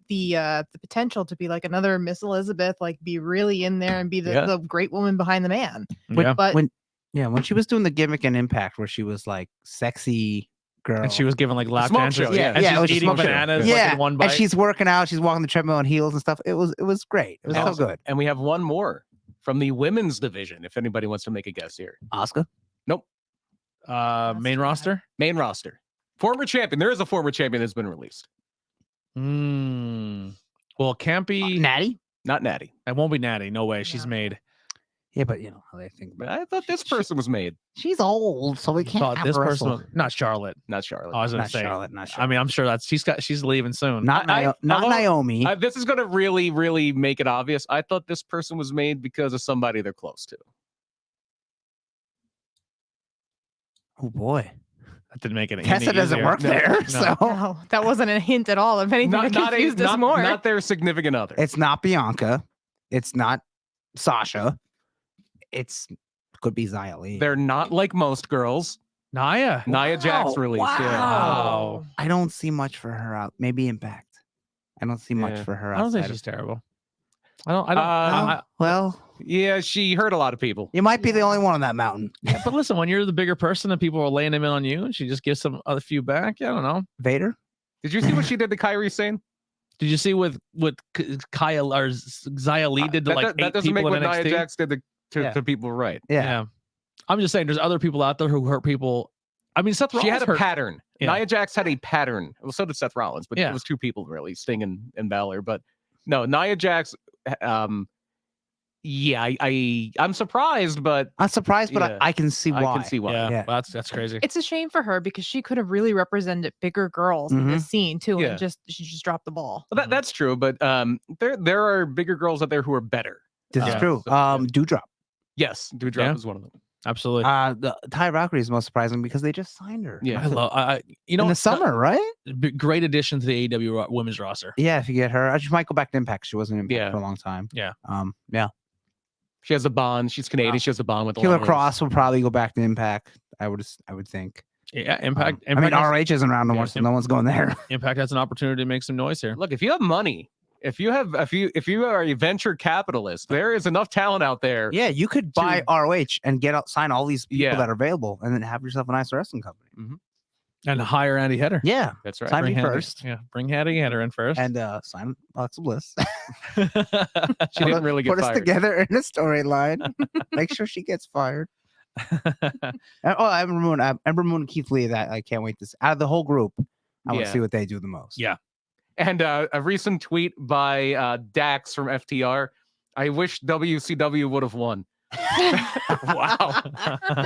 the potential to be like another Miss Elizabeth, like be really in there and be the great woman behind the man. Yeah. But when she was doing the gimmick and Impact, where she was like sexy girl, And she was giving like lap Smoke dances. show, yeah. And Yeah, it was she's a eating smoke show. bananas yeah, like in one bite. and she's working out. She's walking the treadmill on heels and stuff. It was great. It was so Awesome. good. And we have one more from the women's division. If anybody wants to make a guess here, Oscar. nope. Main roster. Main roster, former champion. There is a former champion that's been released. Well, it can't be. Natty. Not Natty. It won't be Natty. No way. She's No. made. Yeah, but you know how they think. But About I thought this person was made. she's old, so we can't. Thought have this her person, wrestle. not Charlotte. Not Charlotte. I was gonna Not say. Charlotte. Not I Charlotte. mean, I'm sure she's leaving soon. not I- not although- Naomi. This is going to really, really make it obvious. I thought this person was made because of somebody they're close to. Oh boy, That didn't make it. Tessa doesn't work there, so no, that wasn't a hint at all. If anything, it confused us more. Not their significant other. it's not Bianca. It's not Sasha. Could be Xia Li. They're not like most girls. Nia. Nia Jax released. Yeah. Wow. I don't see much for her out. Maybe Impact. I don't see much Yeah. for her. I don't think outside she's of- terrible. I don't. Well, Yeah, she hurt a lot of people. you might be the only one on that mountain. Yeah, but listen, when you're the bigger person and people are laying them in on you, and she just gives some other few back. Yeah, I don't know. Vader. Did you see what she did to Kyrie Sane? Did you see what Kyle or Xia Li did to like that eight doesn't make people what in Nia NXT? Jax did Yeah. to people right. Yeah. I'm just saying, there's other people out there who hurt people. I mean, Seth Rollins She had a hurt. pattern. Yeah. Nia Jax had a pattern. Well, so did Seth Rollins, but Yeah. it was two people really, Sting and Balor. But no, Nia Jax. Yeah, I'm surprised, but I'm surprised, but Yeah. I can see why. I can see why. Yeah, Yeah. well, that's crazy. It's a shame for her because she could have really represented bigger girls in this scene too, Yeah. and she just dropped the ball. Well, that's true. But there are bigger girls out there who are better. This is Yeah. true. So, yeah. Doudrop. Yes, Doudrop Yeah. is one of them. Absolutely. The Ty Valkyrie is most surprising because they just signed her. Yeah. I love. You In know, the summer, right? great addition to the AEW women's roster. Yeah, if you get her, she might go back to Impact. She wasn't in Impact Yeah. for a long time. Yeah. Yeah. She has a bond. She's Canadian. Wow. She has a bond with a lot Killer of those. Cross will probably go back to Impact. I would think. Yeah, Impact. I mean, Impact, has, RH isn't around no more, Yeah, so no one's going there. Impact has an opportunity to make some noise here. Look, if you have money, if you are a venture capitalist, there is enough talent out there. Yeah, you could buy ROH and sign all these people Yeah. that are available, and then have yourself a nice wrestling company. And hire Andy Header. Yeah, That's right. Sign me Bring Andy- first, Yeah, bring Andy Header in first. and sign Alexa Bliss. She didn't really get Put us fired. together in a storyline. Make sure she gets fired. Ember Moon and Keith Lee. That I can't wait to see. Out of the whole group, I want to Yeah. see what they do the most. Yeah. And a recent tweet by Dax from FTR. I wish WCW would have won. Wow.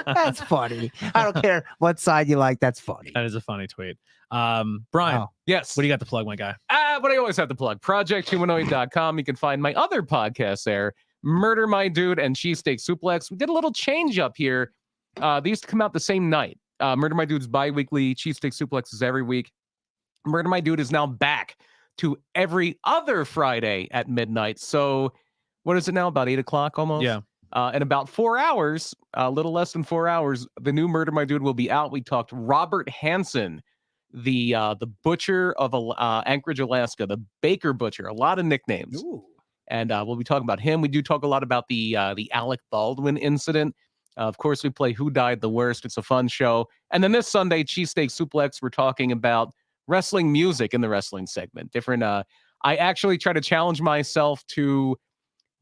That's funny. I don't care what side you like. That's funny. That is a funny tweet. Brian, Wow. Yes. what do you got to plug, my guy? But I always have to plug project128.com. You can find my other podcasts there, Murder My Dude and Cheesesteak Suplex. We did a little change up here. They used to come out the same night. Murder My Dude's bi-weekly, Cheesesteak Suplex is every week. Murder My Dude is now back to every other Friday at midnight. So what is it now? About 8 o'clock almost? Yeah. In about 4 hours, a little less than 4 hours, the new Murder My Dude will be out. We talked Robert Hansen, the butcher of Anchorage, Alaska, the Baker Butcher, a lot of nicknames. Ooh. And we'll be talking about him. We do talk a lot about the Alec Baldwin incident. Of course, we play Who Died the Worst. It's a fun show. And then this Sunday, Cheesesteak Suplex, we're talking about wrestling music in the wrestling segment. Different. I actually try to challenge myself to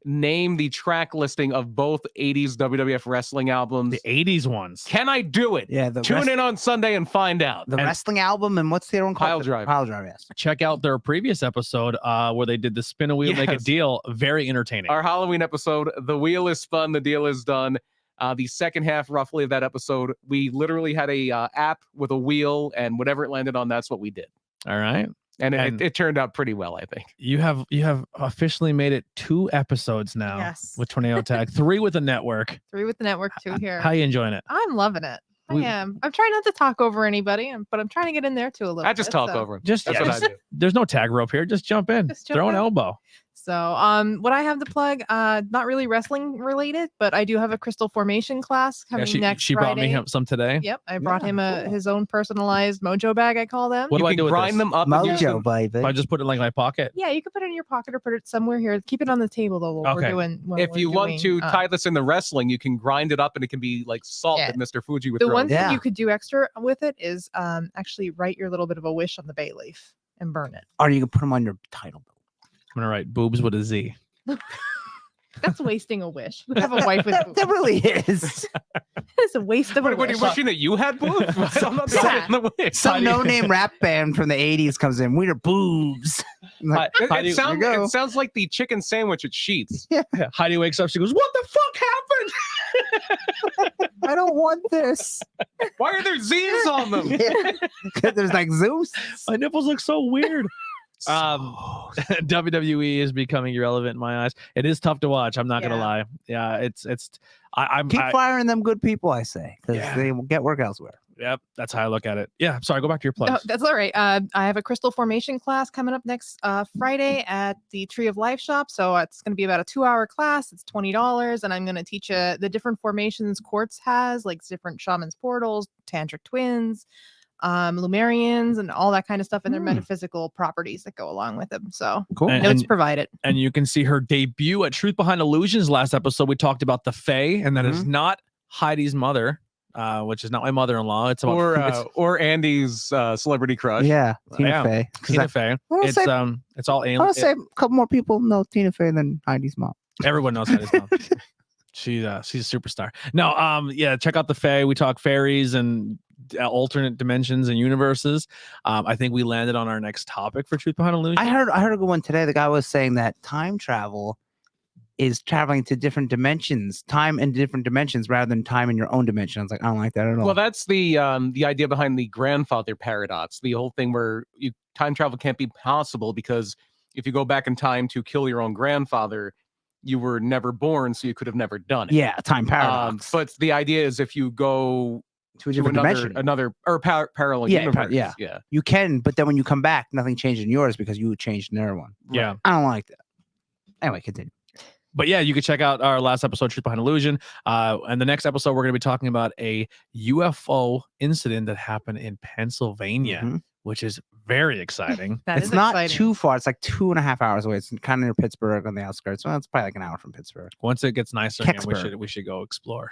name the track listing of both 80s WWF wrestling albums. The 80s ones. Can I do it? Yeah. Tune in on Sunday and find out. The And- wrestling album and what's the other one called? Pile The Drive. Pile Drive, yes. Check out their previous episode where they did the spin a wheel, make a Yes. deal. Very entertaining. Our Halloween episode, the wheel is spun, the deal is done. The second half, roughly, of that episode, we literally had a app with a wheel, and whatever it landed on, that's what we did. All right. And And- it turned out pretty well, I think. You have officially made it 2 episodes now Yes. with Tornado Tag, 3 with the network. 3 with the network, 2 here. How you enjoying it? I'm loving it. We- I am. I'm trying not to talk over anybody, but I'm trying to get in there too a little I just bit, talk so. over him. Just, That's yeah, what just- I do. there's no tag rope here. Just jump in. Just jump Throw an in. elbow. So, what I have to plug, not really wrestling related, but I do have a crystal formation class coming next she Friday. brought me some today. Yep, I brought Yeah, him cool. his own personalized Mojo Bag, I call them. What do You I can do with grind this? them up and use Mojo, them. baby. If I just put it in like my pocket. Yeah, you can put it in your pocket or put it somewhere here. Keep it on the table though while Okay. we're doing. When If we're you want to doing, tie this into wrestling, you can grind it up and it can be like salt Yeah. that Mr. Fuji would the throw. one thing Yeah. you could do extra with it is actually write your little bit of a wish on the bay leaf and burn it. Or you can put them on your title. I'm gonna write boobs with a Z. That's wasting a wish. I have a wife with boobs. That really is. It's a waste of a What are wish. you wishing that you had boobs? I'm not Sorry. getting in the way. Some no-name rap band from the 80s comes in. We are boobs. I'm like, It, How do it you- sounds, There you go. it sounds like the chicken sandwich at Sheets. Heidi wakes up. She goes, "What the fuck happened?" I don't want this. Why are there Z's on them? Because there's like Zeus. My nipples look so weird. WWE is becoming irrelevant in my eyes. It is tough to watch. I'm not gonna Yeah. lie. Yeah, it's. I'm. Keep firing them good people, I say, because Yeah. they will get work elsewhere. Yep, that's how I look at it. Yeah, sorry. Go back to your No, plugs. that's all right. I have a crystal formation class coming up next Friday at the Tree of Life shop. So it's going to be about a 2-hour class. It's $20, and I'm going to teach the different formations Quartz has, like different shamans portals, tantric twins, Lumerians, and all that kind of stuff, and their metaphysical properties that go along with them. So Cool. And- notes provided. And you can see her debut at Truth Behind Illusions. Last episode, we talked about the Fae, and that is not Heidi's mother, which is not my mother-in-law. It's about Or Andy's celebrity crush. Yeah, Tina Yeah. Fey. 'Cause Tina I Fey. wanna It's say- it's all I alien. want to say a couple more people know Tina Fey than Heidi's mom. Everyone knows Heidi's mom. She's a superstar. No, yeah, check out the Fae. We talk fairies and alternate dimensions and universes. I think we landed on our next topic for Truth Behind Illusion. I heard a good one today. The guy was saying that time travel is traveling to different dimensions, time in different dimensions rather than time in your own dimension. I was like, I don't like that at all. Well, that's the idea behind the grandfather paradox. The whole thing where time travel can't be possible because if you go back in time to kill your own grandfather, you were never born, so you could have never done it. yeah, time paradox. But the idea is if you go to a to different dimension. another or parallel Yeah, universe, yeah. You can, but then when you come back, nothing changed in yours because you changed in their one. yeah. I don't like that. Anyway, continue. But yeah, you can check out our last episode, Truth Behind Illusion. And the next episode, we're going to be talking about a UFO incident that happened in Pennsylvania, Mhm. which is very exciting. That It's is not exciting. too far. It's like 2.5 hours away. It's kind of near Pittsburgh on the outskirts. Well, it's probably like an hour from Pittsburgh. Once it gets nicer again, Kecksburg. we should go explore.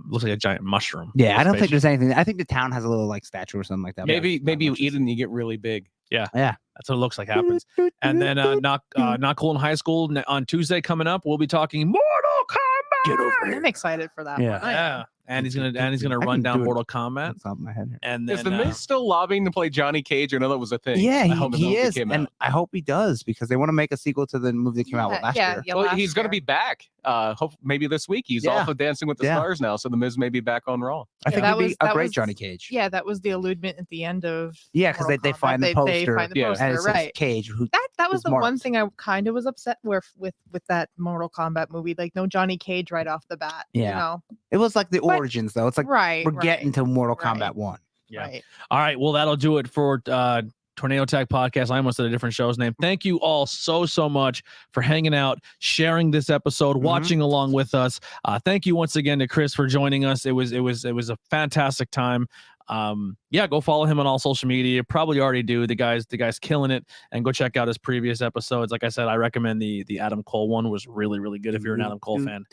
Looks like a giant mushroom. Yeah, I don't think Space- there's anything. I think the town has a little like statue or something like that. but Maybe not you much. eat it and you get really big. That's what it looks like happens. And then not cool in high school on Tuesday coming up, we'll be talking Mortal Kombat. Get over I'm excited for that Yeah. one. I am. Yeah, and he's gonna I run can down do it. Mortal Kombat. That's off my head here. And then Is the Miz still lobbying to play Johnny Cage? I know that was a thing. Yeah, I hope he is, came and out. I hope he does because they want to make a sequel to the movie that came out last year. Well, he's going to be back. Hope maybe this week. He's off of Dancing with the Stars now, so the Miz may be back on Raw. I think that he'd be a great was- Johnny Cage. Yeah, that was the alludement at the end of. Because Mortal they Kombat. find the poster, They find the Yeah. poster, and it says right? Cage. Who That was is the one marked. thing I kind of was upset with that Mortal Kombat movie. Like no Johnny Cage right off the bat. Yeah. You know? It was like the But- origins, though. It's like Right. we're getting to Mortal right. Kombat 1. Yeah. Right. All right. Well, that'll do it for Tornado Tag Podcast. I almost said a different show's name. Thank you all so much for hanging out, sharing this episode, watching along with us. Thank you once again to Chris for joining us. It was a fantastic time. Go follow him on all social media. Probably already do. The guy's killing it. And go check out his previous episodes. Like I said, I recommend the Adam Cole one. Was really good if you're an Adam Cole fan.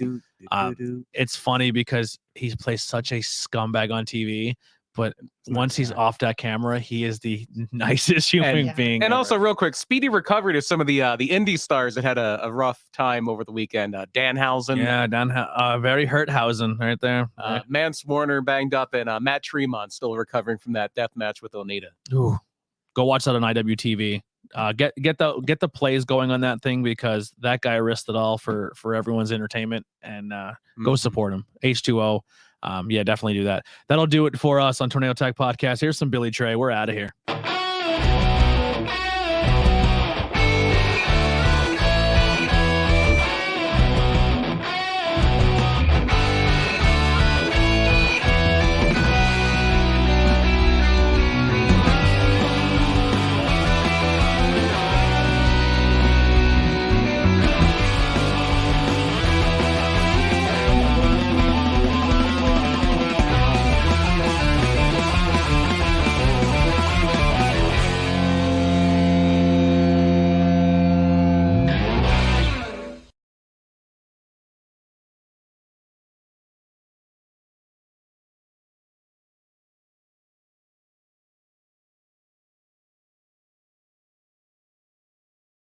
It's funny because he plays such a scumbag on TV, but once he's off that camera, he is the nicest human being. And ever. also, real quick, speedy recovery to some of the indie stars that had a rough time over the weekend. Danhausen, very Hurthausen right there. Mance Warner banged up, and Matt Tremont still recovering from that death match with Onita. Ooh. Go watch that on IWTV. Get the plays going on that thing because that guy risked it all for everyone's entertainment, and go support him. H2O. Definitely do that. That'll do it for us on Tornado Tech Podcast. Here's some Billy Trey. We're out of here.